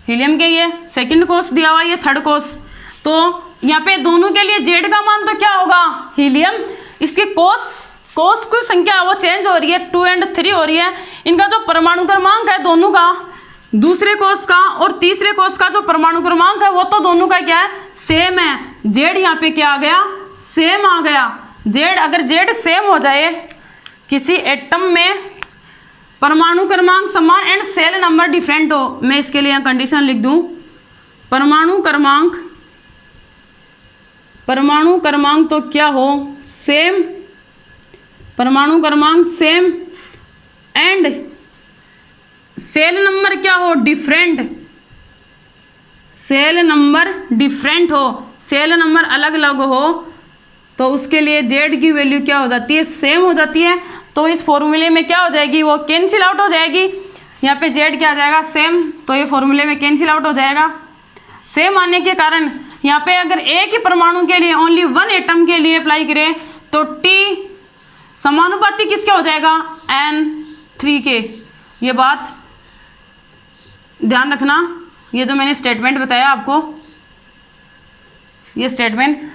हीलियम के ये सेकंड कोर्स दिया हुआ, ये थर्ड कोर्स, तो यहाँ पे दोनों के लिए जेड का मान तो क्या होगा, हीलियम, इसके कोर्स की संख्या वो चेंज हो रही है, 2 और 3 हो रही है। इनका जो परमाणु क्रमांक है दोनों का, दूसरे कोर्स का और तीसरे कोर्स का जो परमाणु क्रमांक है वो तो दोनों का क्या है, सेम है। जेड यहाँ पे क्या आ गया, सेम आ गया। जेड, अगर जेड सेम हो जाए किसी एटम में, परमाणु क्रमांक समान एंड सेल नंबर डिफरेंट हो, मैं इसके लिए यहाँ कंडीशन लिख दूं, परमाणु क्रमांक तो क्या हो, सेम, परमाणु क्रमांक सेम एंड सेल नंबर क्या हो, डिफरेंट, सेल नंबर डिफरेंट हो, सेल नंबर अलग अलग हो, तो उसके लिए जेड की वैल्यू क्या हो जाती है, सेम हो जाती है। तो इस फॉर्मूले में क्या हो जाएगी, वो कैंसिल आउट हो जाएगी। यहाँ पे जेड क्या आ जाएगा, सेम, तो ये फॉर्मूले में कैंसिल आउट हो जाएगा। सेम आने के कारण यहाँ पे अगर एक ही परमाणु के लिए ओनली 1 एटम के लिए अप्लाई करें तो T समानुपाती किसके हो जाएगा, N3 के। ये बात ध्यान रखना, ये जो मैंने स्टेटमेंट बताया आपको, ये स्टेटमेंट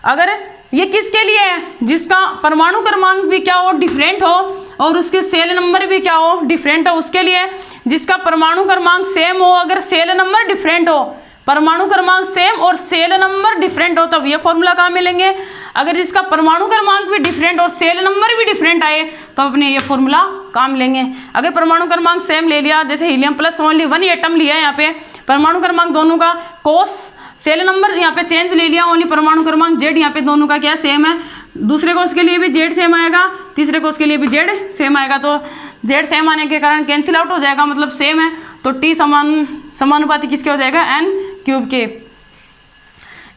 अगर ये किसके लिए है, जिसका परमाणु क्रमांक भी क्या हो, डिफरेंट हो, और उसके सेल नंबर भी क्या हो, डिफरेंट हो, उसके लिए। जिसका परमाणु क्रमांक सेम हो अगर सेल नंबर डिफरेंट हो, परमाणु क्रमांक सेम और सेल नंबर डिफरेंट हो, तब ये फॉर्मूला कहाँ मिलेंगे। अगर जिसका परमाणु क्रमांक भी डिफरेंट और सेल नंबर भी डिफरेंट आए तो अपने ये फॉर्मूला काम लेंगे। अगर परमाणु क्रमांक सेम ले लिया, जैसे हीलियम प्लस ओनली 1 एटम लिया है, यहाँ पे परमाणु क्रमांक दोनों का कोस, सेल नंबर यहाँ पे चेंज ले लिया, ओनली परमाणु क्रमांक जेड यहाँ पे दोनों का क्या सेम है। दूसरे कोर्स के लिए भी जेड सेम आएगा, तीसरे कोर्स के लिए भी जेड सेम आएगा, तो जेड सेम आने के कारण कैंसिल आउट हो जाएगा, मतलब सेम है, तो टी समानुपाती किसके हो जाएगा, n³ के।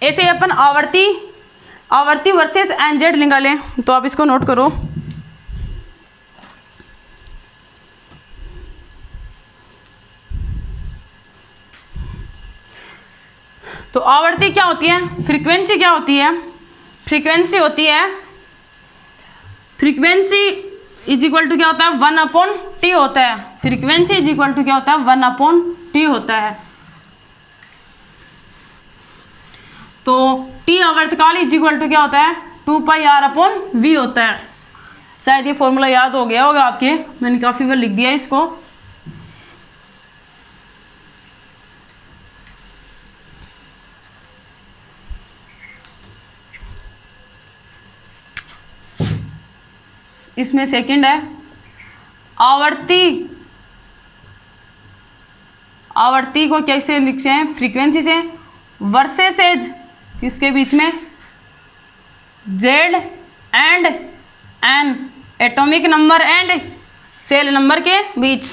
ऐसे अपन आवर्ती वर्सेस NZ निकालें, तो आप इसको नोट करो। तो आवर्ती क्या होती है, फ्रीक्वेंसी क्या होती है, फ्रीक्वेंसी होती है, फ्रीक्वेंसी इज इक्वल टू क्या होता है, 1/T होता है। फ्रीक्वेंसी इज इक्वल टू क्या होता है, 1/T होता है। तो T आवर्तकाल इज इक्वल टू क्या होता है, 2πr/V होता है। शायद ये फॉर्मूला याद हो गया होगा आपके, मैंने काफ़ी बार लिख दिया इसको। इसमें सेकंड है आवर्ती को कैसे लिखते हैं, फ्रीक्वेंसी से, वर्सेस एज इसके बीच में, Z and N atomic number and shell number के बीच।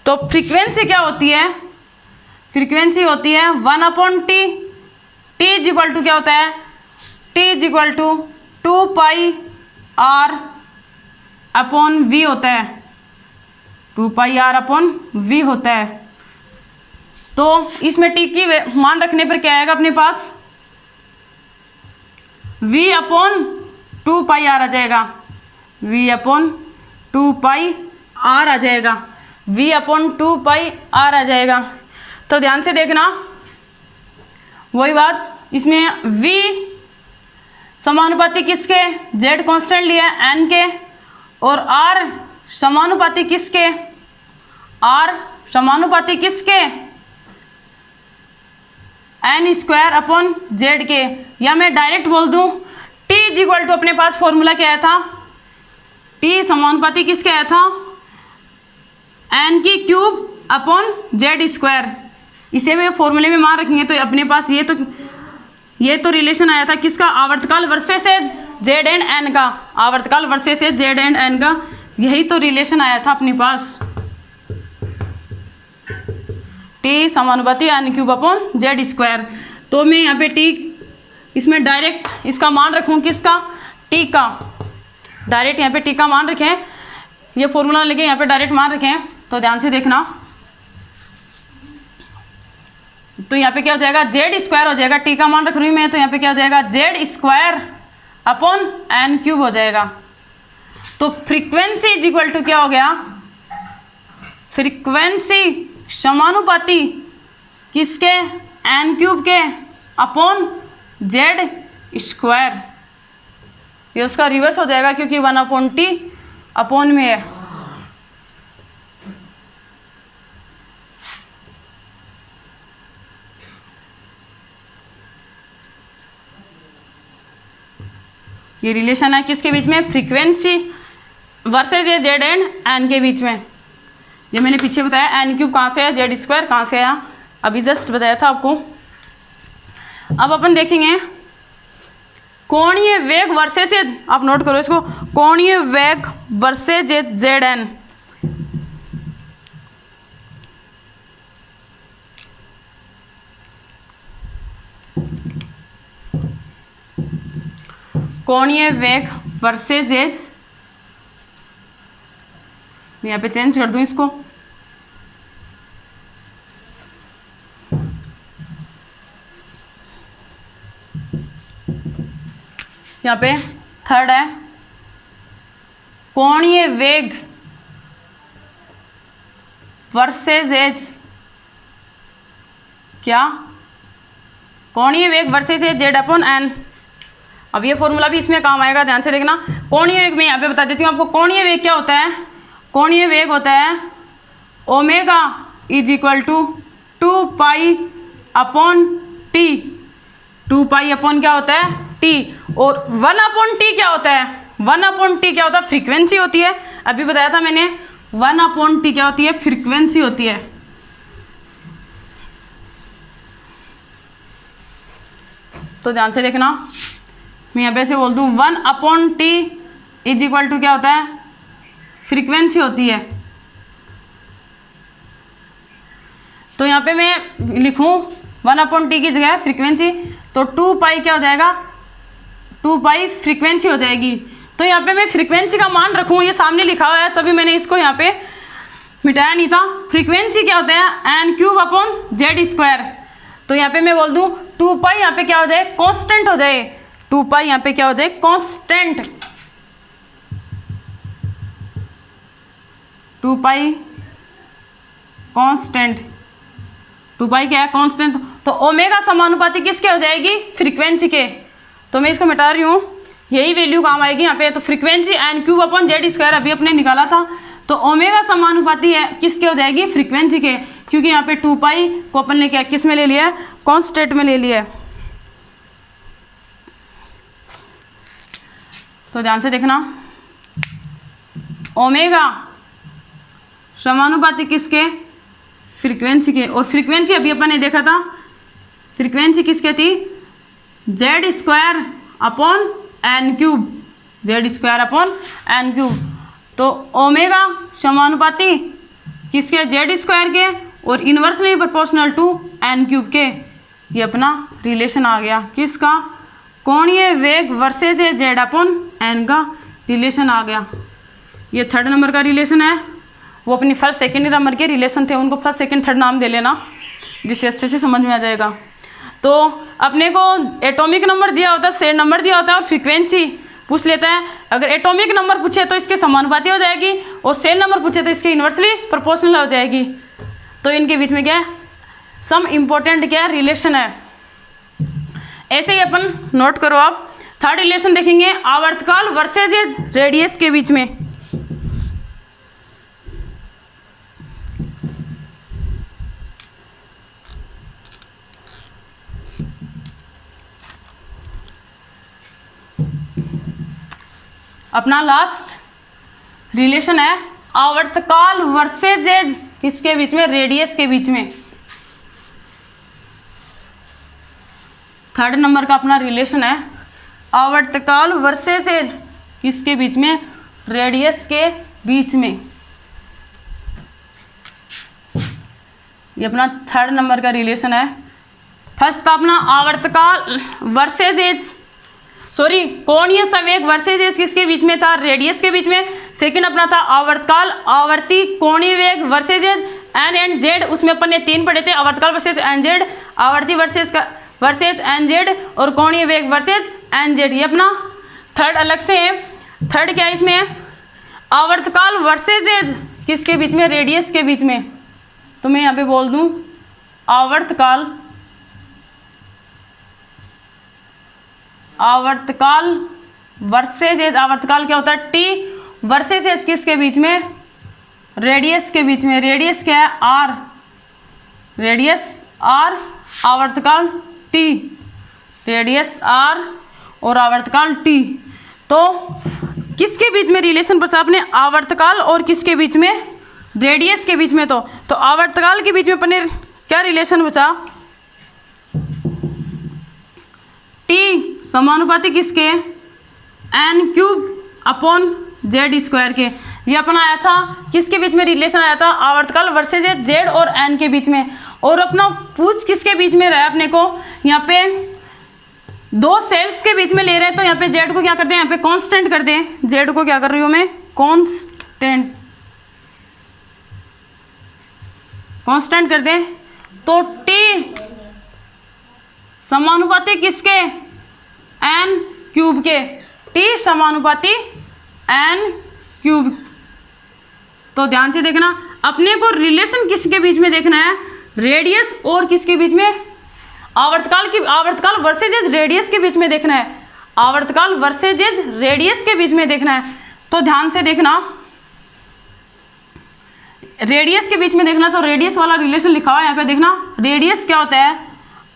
तो फ्रीक्वेंसी क्या होती है, फ्रीक्वेंसी होती है 1/T। T is equal to क्या होता है, T is equal to 2πr/V होता है, 2πr/V होता है। तो इसमें T की मान रखने पर क्या आएगा अपने पास, V/2πr आ जाएगा, V/2πr आ जाएगा, V/2πr आ जाएगा। तो ध्यान से देखना, वही बात, इसमें V समानुपाती किसके, Z कांस्टेंट लिया है N के, और R समानुपाती किसके, R समानुपाती किसके, n² के। या मैं डायरेक्ट बोल दूं, T इज इक्वल टू अपने पास फॉर्मूला क्या आया था, T समानुपाती किसके आया था, n³/Z²। इसे मैं फॉर्मूले में मान रखेंगे तो अपने पास ये तो रिलेशन आया था किसका, आवर्तकाल versus as Z and N का, आवर्तकाल versus as Z and N का, यही तो रिलेशन आया था अपने पास। T समानुपाती n³/Z²। तो मैं यहाँ पे T इसमें डायरेक्ट इसका मान रखूँ किसका, T का, डायरेक्ट यहाँ पे T का मान रखें, ये फॉर्मूला लेके यहाँ पे डायरेक्ट मान रखें। तो ध्यान से देखना, तो यहाँ पे क्या हो जाएगा, जेड स्क्वायर हो जाएगा, टी का मान रख रही हूँ मैं, तो यहाँ पे क्या हो जाएगा, Z square upon N cube हो जाएगा। तो फ्रीक्वेंसी इज इक्वल टू क्या हो गया, फ्रीक्वेंसी समानुपाती किसके, एन क्यूब के अपॉन जेड स्क्वायर। ये उसका रिवर्स हो जाएगा क्योंकि 1/t अपॉन में है। ये रिलेशन है किसके बीच में, फ्रीक्वेंसी वर्सेज ये जेड एंड एन के बीच में। ये मैंने पीछे बताया, एन क्यूब कहाँ से है, जेड स्क्वायर कहाँ से आया, अभी जस्ट बताया था आपको। अब अपन देखेंगे कोणीय वेग वर्सेज, आप नोट करो इसको, कोणीय वेग वर्सेज जेड एन। कोणीय वेग वर्सेज एज, मैं यहाँ पे चेंज कर दूं इसको, यहाँ पे थर्ड है कोणीय वेग वर्सेज एज, क्या, कोणीय वेग versus as Z upon N. अब ये फॉर्मूला भी इसमें काम आएगा, ध्यान से देखना। कोणीय वेग मैं यहाँ पे बता देती हूँ आपको, कोणीय वेग क्या होता है, कोणीय वेग होता है omega is equal to 2 pi upon T, 2 pi upon क्या होता है, टी, और 1/t क्या होता है, 1/t क्या होता है, फ्रीक्वेंसी होती है। अभी बताया था मैंने 1/t क्या होती है, फ्रीक्वेंसी होती है। तो ध्यान से देखना, मैं यहाँ पे ऐसे बोल दूँ 1/t इज इक्वल टू क्या होता है, फ्रीक्वेंसी होती है। तो यहाँ पे मैं लिखूँ 1/t की जगह फ्रीक्वेंसी, तो 2 पाई क्या हो जाएगा, 2 पाई फ्रीक्वेंसी हो जाएगी। तो यहाँ पे मैं फ्रीक्वेंसी का मान रखूँ, ये सामने लिखा हुआ है तभी मैंने इसको यहाँ पे मिटाया नहीं था। फ्रीक्वेंसी क्या होता है, N cube upon Z square. तो यहाँ पे मैं बोल दूँ 2 पाई यहाँ पे क्या हो जाए, कांस्टेंट हो जाए, 2 पाई यहाँ पे क्या हो जाए, कांस्टेंट, 2 पाई कांस्टेंट, 2 पाई क्या है, कांस्टेंट। तो ओमेगा समानुपाती किसके हो जाएगी, फ्रीक्वेंसी के। तो मैं इसको मिटा रही हूँ, यही वैल्यू काम आएगी यहाँ पे। तो frequency N cube upon Z square अभी अपने निकाला था, तो ओमेगा समानुपाती है किसके हो जाएगी, फ्रीक्वेंसी के, क्योंकि यहाँ पे 2 पाई को अपन ने क्या किस में ले लिया है, कांस्टेंट में ले लिया है। तो ध्यान से देखना, ओमेगा समानुपाती किसके, फ्रीक्वेंसी के। और फ्रीक्वेंसी अभी अपन ने देखा था, फ्रीक्वेंसी किसके थी, Z square upon N cube, Z square upon N cube. तो ओमेगा समानुपाती किसके, जेड स्क्वायर के, और inversely proportional to N cube के। ये अपना रिलेशन आ गया किसका, कोणीय वेग वर्सेज जेड अपॉन एन का रिलेशन आ गया। ये थर्ड नंबर का रिलेशन है, वो अपनी फर्स्ट सेकेंड नंबर के रिलेशन थे, उनको फर्स्ट सेकेंड थर्ड नाम दे लेना, जिससे अच्छे से समझ में आ जाएगा। तो अपने को एटॉमिक नंबर दिया होता है, सेड नंबर दिया होता है, और फ्रीक्वेंसी पूछ लेता है। अगर एटॉमिक नंबर पूछे तो इसके समानुपाती हो जाएगी, और सेड नंबर पूछे तो इसके इन्वर्सली प्रोपोर्शनल हो जाएगी। तो इनके बीच में क्या है, सम इम्पोर्टेंट क्या रिलेशन है, ऐसे ही अपन नोट करो। आप थर्ड रिलेशन देखेंगे, आवर्तकाल वर्सेज रेडियस के बीच में। अपना लास्ट रिलेशन है आवर्तकाल वर्सेज किसके बीच में, रेडियस के बीच में। थर्ड नंबर का अपना रिलेशन है आवर्तकाल वर्सेज किसके बीच में, रेडियस के बीच में। ये अपना थर्ड नंबर का रिलेशन है। फर्स्ट था अपना आवर्तकाल वर्सेज कोणीय संवेग वर्सेज किसके बीच में था, रेडियस के बीच में। सेकंड अपना था आवर्तकाल आवर्ती कोणीय वेग वर्सेज एन एंड जेड, उसमें अपन ने 3 पढ़े थे, आवर्तकाल वर्सेज एन जेड, आवर्ती वर्सेज एन जेड, और कोणीय वेग वर्सेज एन जेड। ये अपना थर्ड अलग से है। थर्ड क्या है इसमें, आवर्तकाल वर्सेज एज किसके बीच में, रेडियस के बीच में। तो मैं यहाँ पे बोल दूं आवर्तकाल वर्सेज एज। आवर्तकाल क्या होता है, टी, वर्सेज एज किसके बीच में, रेडियस के बीच में। रेडियस क्या है, आर, रेडियस आर, आवर्तकाल टी, रेडियस आर और आवर्तकाल टी। तो किसके बीच में रिलेशन बचा अपने, आवर्तकाल और किसके बीच में, रेडियस के बीच में। तो आवर्तकाल के बीच में अपने क्या रिलेशन बचा, टी समानुपाती किसके, N cube upon Z square के। ये अपना आया था किसके बीच में रिलेशन आया था, आवर्तकाल वर्सेज जेड और एन के बीच में। और अपना पूछ किसके बीच में रहा अपने को, यहाँ पे 2 सेल्स के बीच में ले रहे हैं। तो यहाँ पे जेड को क्या करते हैं, यहाँ पे कांस्टेंट कर दें। जेड को क्या कर रही हूँ मैं, कांस्टेंट कर दें। तो टी समानुपाती किसके, एन क्यूब के, टी समानुपाती एन क्यूब। तो ध्यान से देखना, अपने को रिलेशन किसके बीच में देखना है, रेडियस और किसके बीच में, आवर्तकाल वर्सेज रेडियस के बीच में देखना है, आवर्तकाल वर्सेज रेडियस के बीच में देखना है। तो ध्यान से देखना, रेडियस के बीच में देखना। तो रेडियस वाला रिलेशन लिखा हुआ है यहाँ पे, देखना रेडियस क्या होता है,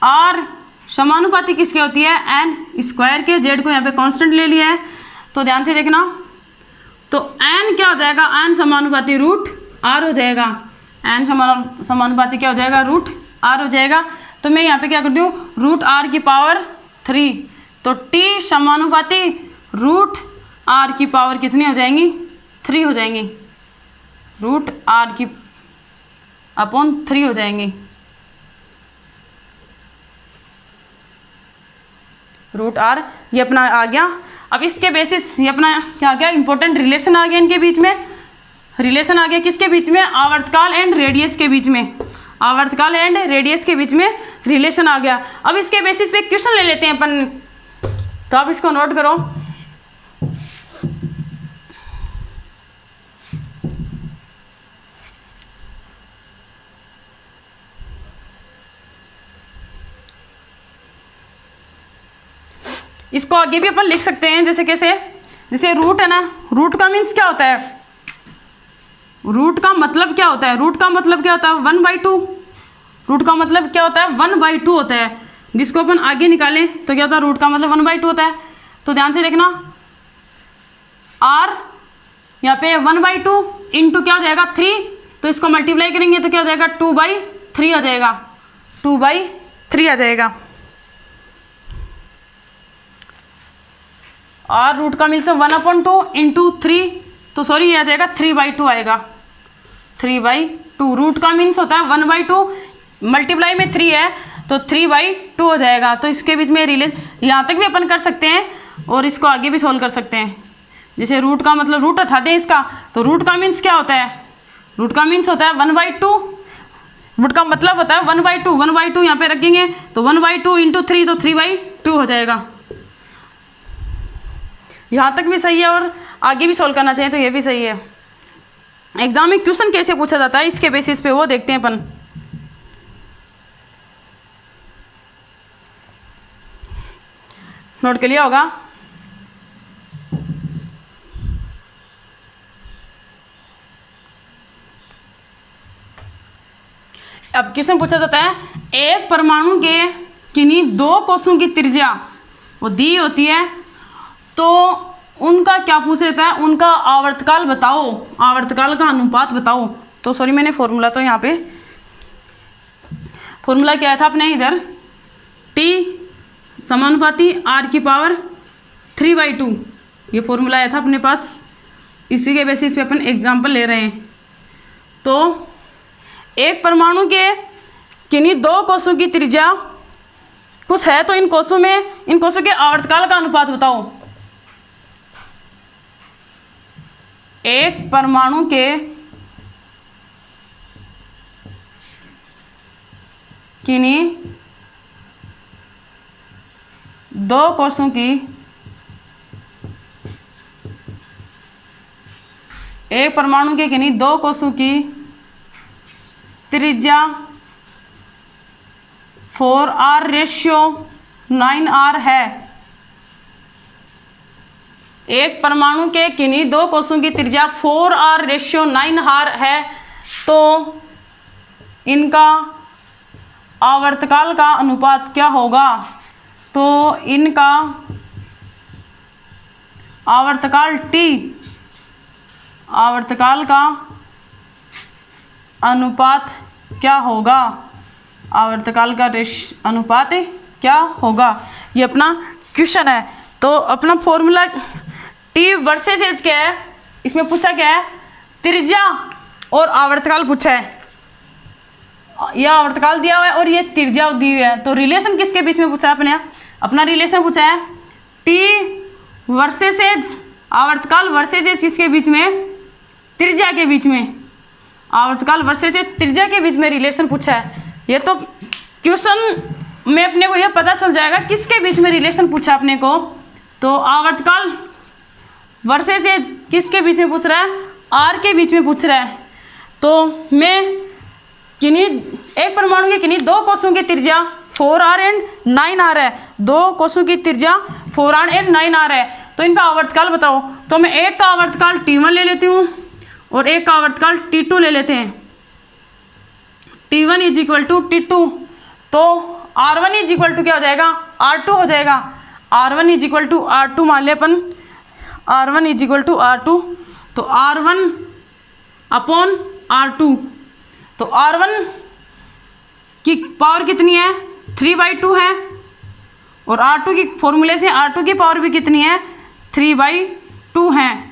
आर समानुपाती किसके होती है, एन स्क्वायर के। जेड को यहाँ पे कांस्टेंट ले लिया है। तो ध्यान से देखना, तो एन क्या हो जाएगा, एन समानुपाती रूट आर हो जाएगा। एन समानुपाती क्या हो जाएगा, रूट आर हो जाएगा। तो मैं यहाँ पे क्या कर दूँ, रूट आर की पावर 3। तो टी समानुपाती रूट आर की पावर कितनी हो जाएंगी, 3 हो जाएंगी, रूट आर की अपॉन 3 हो जाएंगी। रूट आर ये अपना आ गया। अब इसके बेसिस ये अपना क्या आ गया, इंपॉर्टेंट रिलेशन आ गया इनके बीच में। रिलेशन आ गया किसके बीच में, आवर्तकाल एंड रेडियस के बीच में। आवर्तकाल एंड रेडियस के बीच में रिलेशन आ गया। अब इसके बेसिस पे क्वेश्चन ले लेते हैं अपन, तो आप इसको नोट करो। इसको आगे भी अपन लिख सकते हैं, जैसे कैसे, जैसे रूट है ना, रूट का मीन्स क्या होता है, रूट का मतलब क्या होता है, रूट का मतलब क्या होता है 1/2। रूट का मतलब क्या होता है 1/2 होता है, जिसको अपन आगे निकालें तो क्या होता है, रूट का मतलब 1/2 होता है। तो ध्यान से देखना, आर यहाँ पे 1/2 इंटू क्या हो जाएगा 3, तो इसको मल्टीप्लाई करेंगे तो क्या हो जाएगा 2/3 हो जाएगा, 2/3 आ जाएगा। और रूट का मीन्स 1/2 इंटू 3, तो सॉरी ये आ जाएगा 3/2 आएगा, 3/2। रूट का मीन्स होता है 1/2, मल्टीप्लाई में 3 है तो 3/2 हो जाएगा। तो इसके बीच में यहाँ तक भी अपन कर सकते हैं और इसको आगे भी सोल्व कर सकते हैं। जैसे रूट का मतलब रूट उठा दें इसका, तो रूट का मीन्स क्या होता है, रूट का मीन्स होता है 1/2, रूट का मतलब होता है 1/2, 1/2 यहाँ पे रखेंगे तो 1/2 इंटू 3 तो 3/2 हो जाएगा। यहाँ तक भी सही है और आगे भी सोल्व करना चाहिए तो ये भी सही है। एग्जाम में क्वेश्चन कैसे पूछा जाता है इसके बेसिस पे वो देखते हैं अपन। नोट कर लिया होगा। अब क्वेश्चन पूछा जाता है, एक परमाणु के किन्हीं 2 कोषों की त्रिज्या वो दी होती है, तो उनका क्या पूछ लेता है, उनका आवर्तकाल बताओ, आवर्तकाल का अनुपात बताओ। तो सॉरी मैंने फॉर्मूला तो यहाँ पे फॉर्मूला क्या था अपने इधर, टी समानुपाती आर की पावर 3/2, ये फॉर्मूला आया था अपने पास। इसी के बेसिस पे अपन एग्जाम्पल ले रहे हैं। तो एक परमाणु के किन्हीं 2 कोषों की त्रिज्या कुछ है, तो इन कोषों के आवर्तकाल का अनुपात बताओ। एक परमाणु के किन्हीं दो कोषों की एक परमाणु के किन्हीं दो कोषों की त्रिज्या 4r/9r है। एक परमाणु के किन्हीं दो कोषों की त्रिज्या 4r/9r है, तो इनका आवर्तकाल का अनुपात क्या होगा? तो इनका आवर्तकाल आवर्तकाल का अनुपात क्या होगा? आवर्तकाल का अनुपात क्या होगा? ये अपना क्वेश्चन है। तो अपना फॉर्मूला टी वर्सेस एज क्या है, इसमें पूछा क्या है? त्रिज्या और आवर्तकाल पूछा है। यह आवर्तकाल दिया हुआ है और ये त्रिज्या दी हुई है, तो रिलेशन किसके बीच में पूछा है? अपना रिलेशन पूछा है टी वर्सेस एज, आवर्तकाल वर्सेस एज किसके बीच में? त्रिज्या के बीच में। आवर्तकाल वर्सेस एज त्रिज्या के बीच में रिलेशन पूछा है। ये तो क्वेश्चन में अपने को यह पता चल जाएगा किसके बीच में रिलेशन पूछा अपने को। तो आवर्तकाल वर्सेस एज किसके बीच में पूछ रहा है? आर के बीच में पूछ रहा है। तो मैं किन्हीं एक परमाणु के किन्हीं दो कोषों की त्रिज्या 4r एंड 9r है। दो कोषों की त्रिज्या 4r एंड 9r है, तो इनका आवर्तकाल बताओ। तो मैं एक का आवर्तकाल T1 ले लेती हूँ और एक का आवर्तकाल T2 ले लेते हैं। T1 is equal to T2, तो R1 इज इक्वल टू क्या हो जाएगा? R2 हो जाएगा। R1 is equal to R2 मान ले अपन, R1 is equal to R2, तो R1 अपॉन R2, तो R1 की पावर कितनी है? 3/2 है, और R2 की फॉर्मूले से R2 की पावर भी कितनी है? 3/2 है,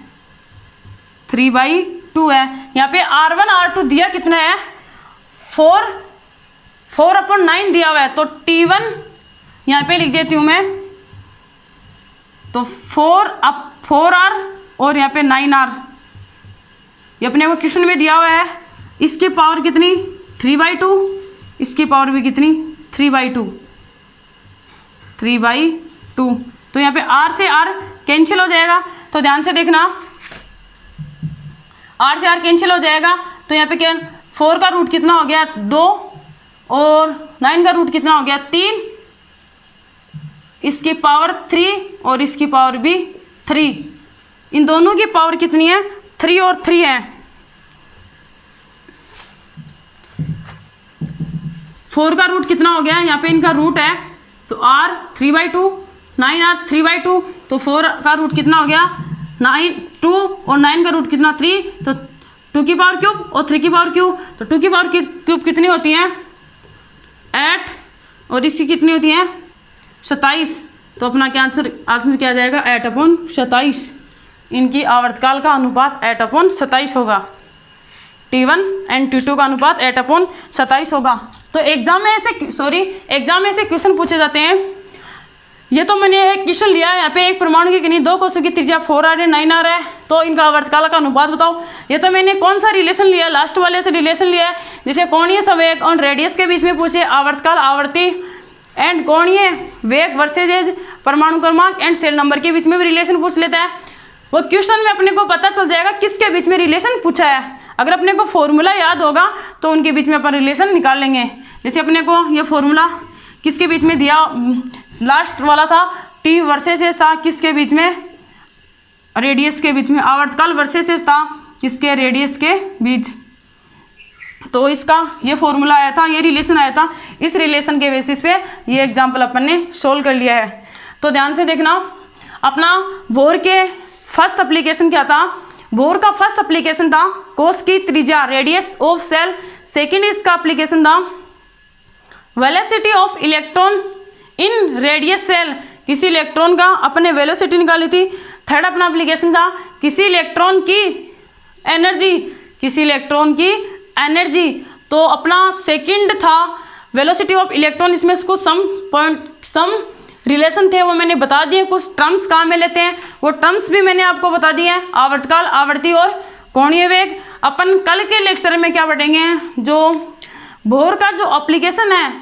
3/2 है। यहाँ पे R1 R2 दिया कितना है? 4/9 दिया हुआ है, तो T1 यहाँ पे लिख देती हूँ मैं, तो 4r और यहाँ पे 9r, ये अपने को क्वेश्चन में दिया हुआ है। इसकी पावर कितनी? 3/2, इसकी पावर भी कितनी? 3/2, 3/2। तो यहाँ पे r से r कैंसिल हो जाएगा, तो ध्यान से देखना, r से r कैंसिल हो जाएगा। तो यहाँ पे क्या, 4 का रूट कितना हो गया? 2, और 9 का रूट कितना हो गया? 3, इसकी पावर 3 और इसकी पावर भी 3। इन दोनों की पावर कितनी है? 3 और 3 है। 4 का रूट कितना हो गया? यहाँ पे इनका रूट है, तो r 3/2, 9r 3/2, तो 4 का रूट कितना हो गया? 2, और 9 का रूट कितना? 3, तो 2 की पावर क्यूब और 3 की पावर क्यूब, तो 2 की पावर क्यूब कितनी होती है? 8, और इसकी कितनी होती है? 27। तो अपना क्या आंसर क्या आ जाएगा? 8/27। इनकी आवर्तकाल का अनुपात 8/27 होगा। T1 एंड T2 का अनुपात 8/27 होगा। तो एग्जाम में ऐसे क्वेश्चन पूछे जाते हैं। ये तो मैंने एक क्वेश्चन लिया है, यहाँ पे एक परमाणु की किन्हीं दो कोषों की त्रिज्या 4r एंड 9r है, तो इनका आवर्तकाल का अनुपात बताओ। ये तो मैंने कौन सा रिलेशन लिया? लास्ट वाले से रिलेशन लिया है, जैसे कोणीय संवेग और रेडियस के बीच में पूछे, आवर्तकाल आवर्ती एंड कोणीय वेग वर्सेज एज, परमाणु क्रमांक एंड सेल नंबर के बीच में भी रिलेशन पूछ लेता है। वो क्वेश्चन में अपने को पता चल जाएगा किसके बीच में रिलेशन पूछा है। अगर अपने को फॉर्मूला याद होगा तो उनके बीच में अपन रिलेशन निकाल लेंगे। जैसे अपने को ये फॉर्मूला किसके बीच में दिया, लास्ट वाला था, टी वर्सेस एस था, किसके बीच में? रेडियस के बीच में। आवर्तकाल वर्सेस एस था, किसके? रेडियस के बीच। तो इसका ये फॉर्मूला आया था, ये रिलेशन आया था। इस रिलेशन के बेसिस पे ये एग्जाम्पल अपन ने सोल्व कर लिया है। तो ध्यान से देखना, अपना बोर के फर्स्ट एप्लीकेशन क्या था? बोर का फर्स्ट एप्लीकेशन था कोष की त्रिज्या, रेडियस ऑफ सेल। सेकेंड इसका एप्लीकेशन था velocity of electron in radius shell, किसी इलेक्ट्रॉन का अपने वेलोसिटी निकाली थी। थर्ड अपना एप्लीकेशन था किसी इलेक्ट्रॉन की एनर्जी, किसी इलेक्ट्रॉन की एनर्जी। तो अपना सेकंड था वेलोसिटी ऑफ इलेक्ट्रॉन। इसमें इसको सम रिलेशन थे वो मैंने बता दिए। कुछ टर्म्स कहाँ में लेते हैं वो टर्म्स भी मैंने आपको बता दिए हैं, आवर्तकाल, आवर्ती और कोणीय वेग। अपन कल के लेक्चर में क्या पढ़ेंगे, जो बोर का जो एप्लीकेशन है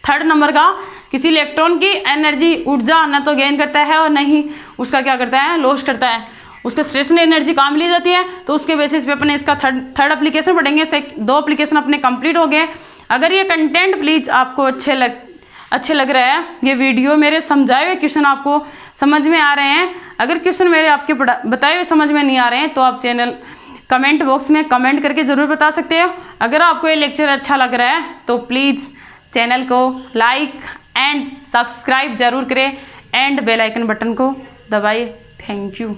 थर्ड नंबर का किसी इलेक्ट्रॉन की एनर्जी ऊर्जा न तो गेन करता है और न ही उसका क्या करता है, लॉस करता है। उसके स्टेशनरी एनर्जी काम ली जाती है। तो उसके बेसिस पे अपने इसका थर्ड एप्लीकेशन पढ़ेंगे। दो एप्लीकेशन अपने कंप्लीट हो गए। अगर ये कंटेंट प्लीज़ आपको अच्छे लग रहा है, ये वीडियो मेरे समझाए हुए क्वेश्चन आपको समझ में आ रहे हैं, अगर क्वेश्चन मेरे आपके बताए हुए समझ में नहीं आ रहे हैं तो आप चैनल कमेंट बॉक्स में कमेंट करके ज़रूर बता सकते हो। अगर आपको ये लेक्चर अच्छा लग रहा है तो प्लीज़ चैनल को लाइक एंड सब्सक्राइब जरूर करें एंड बेल आइकन बटन को दबाइए। Thank you.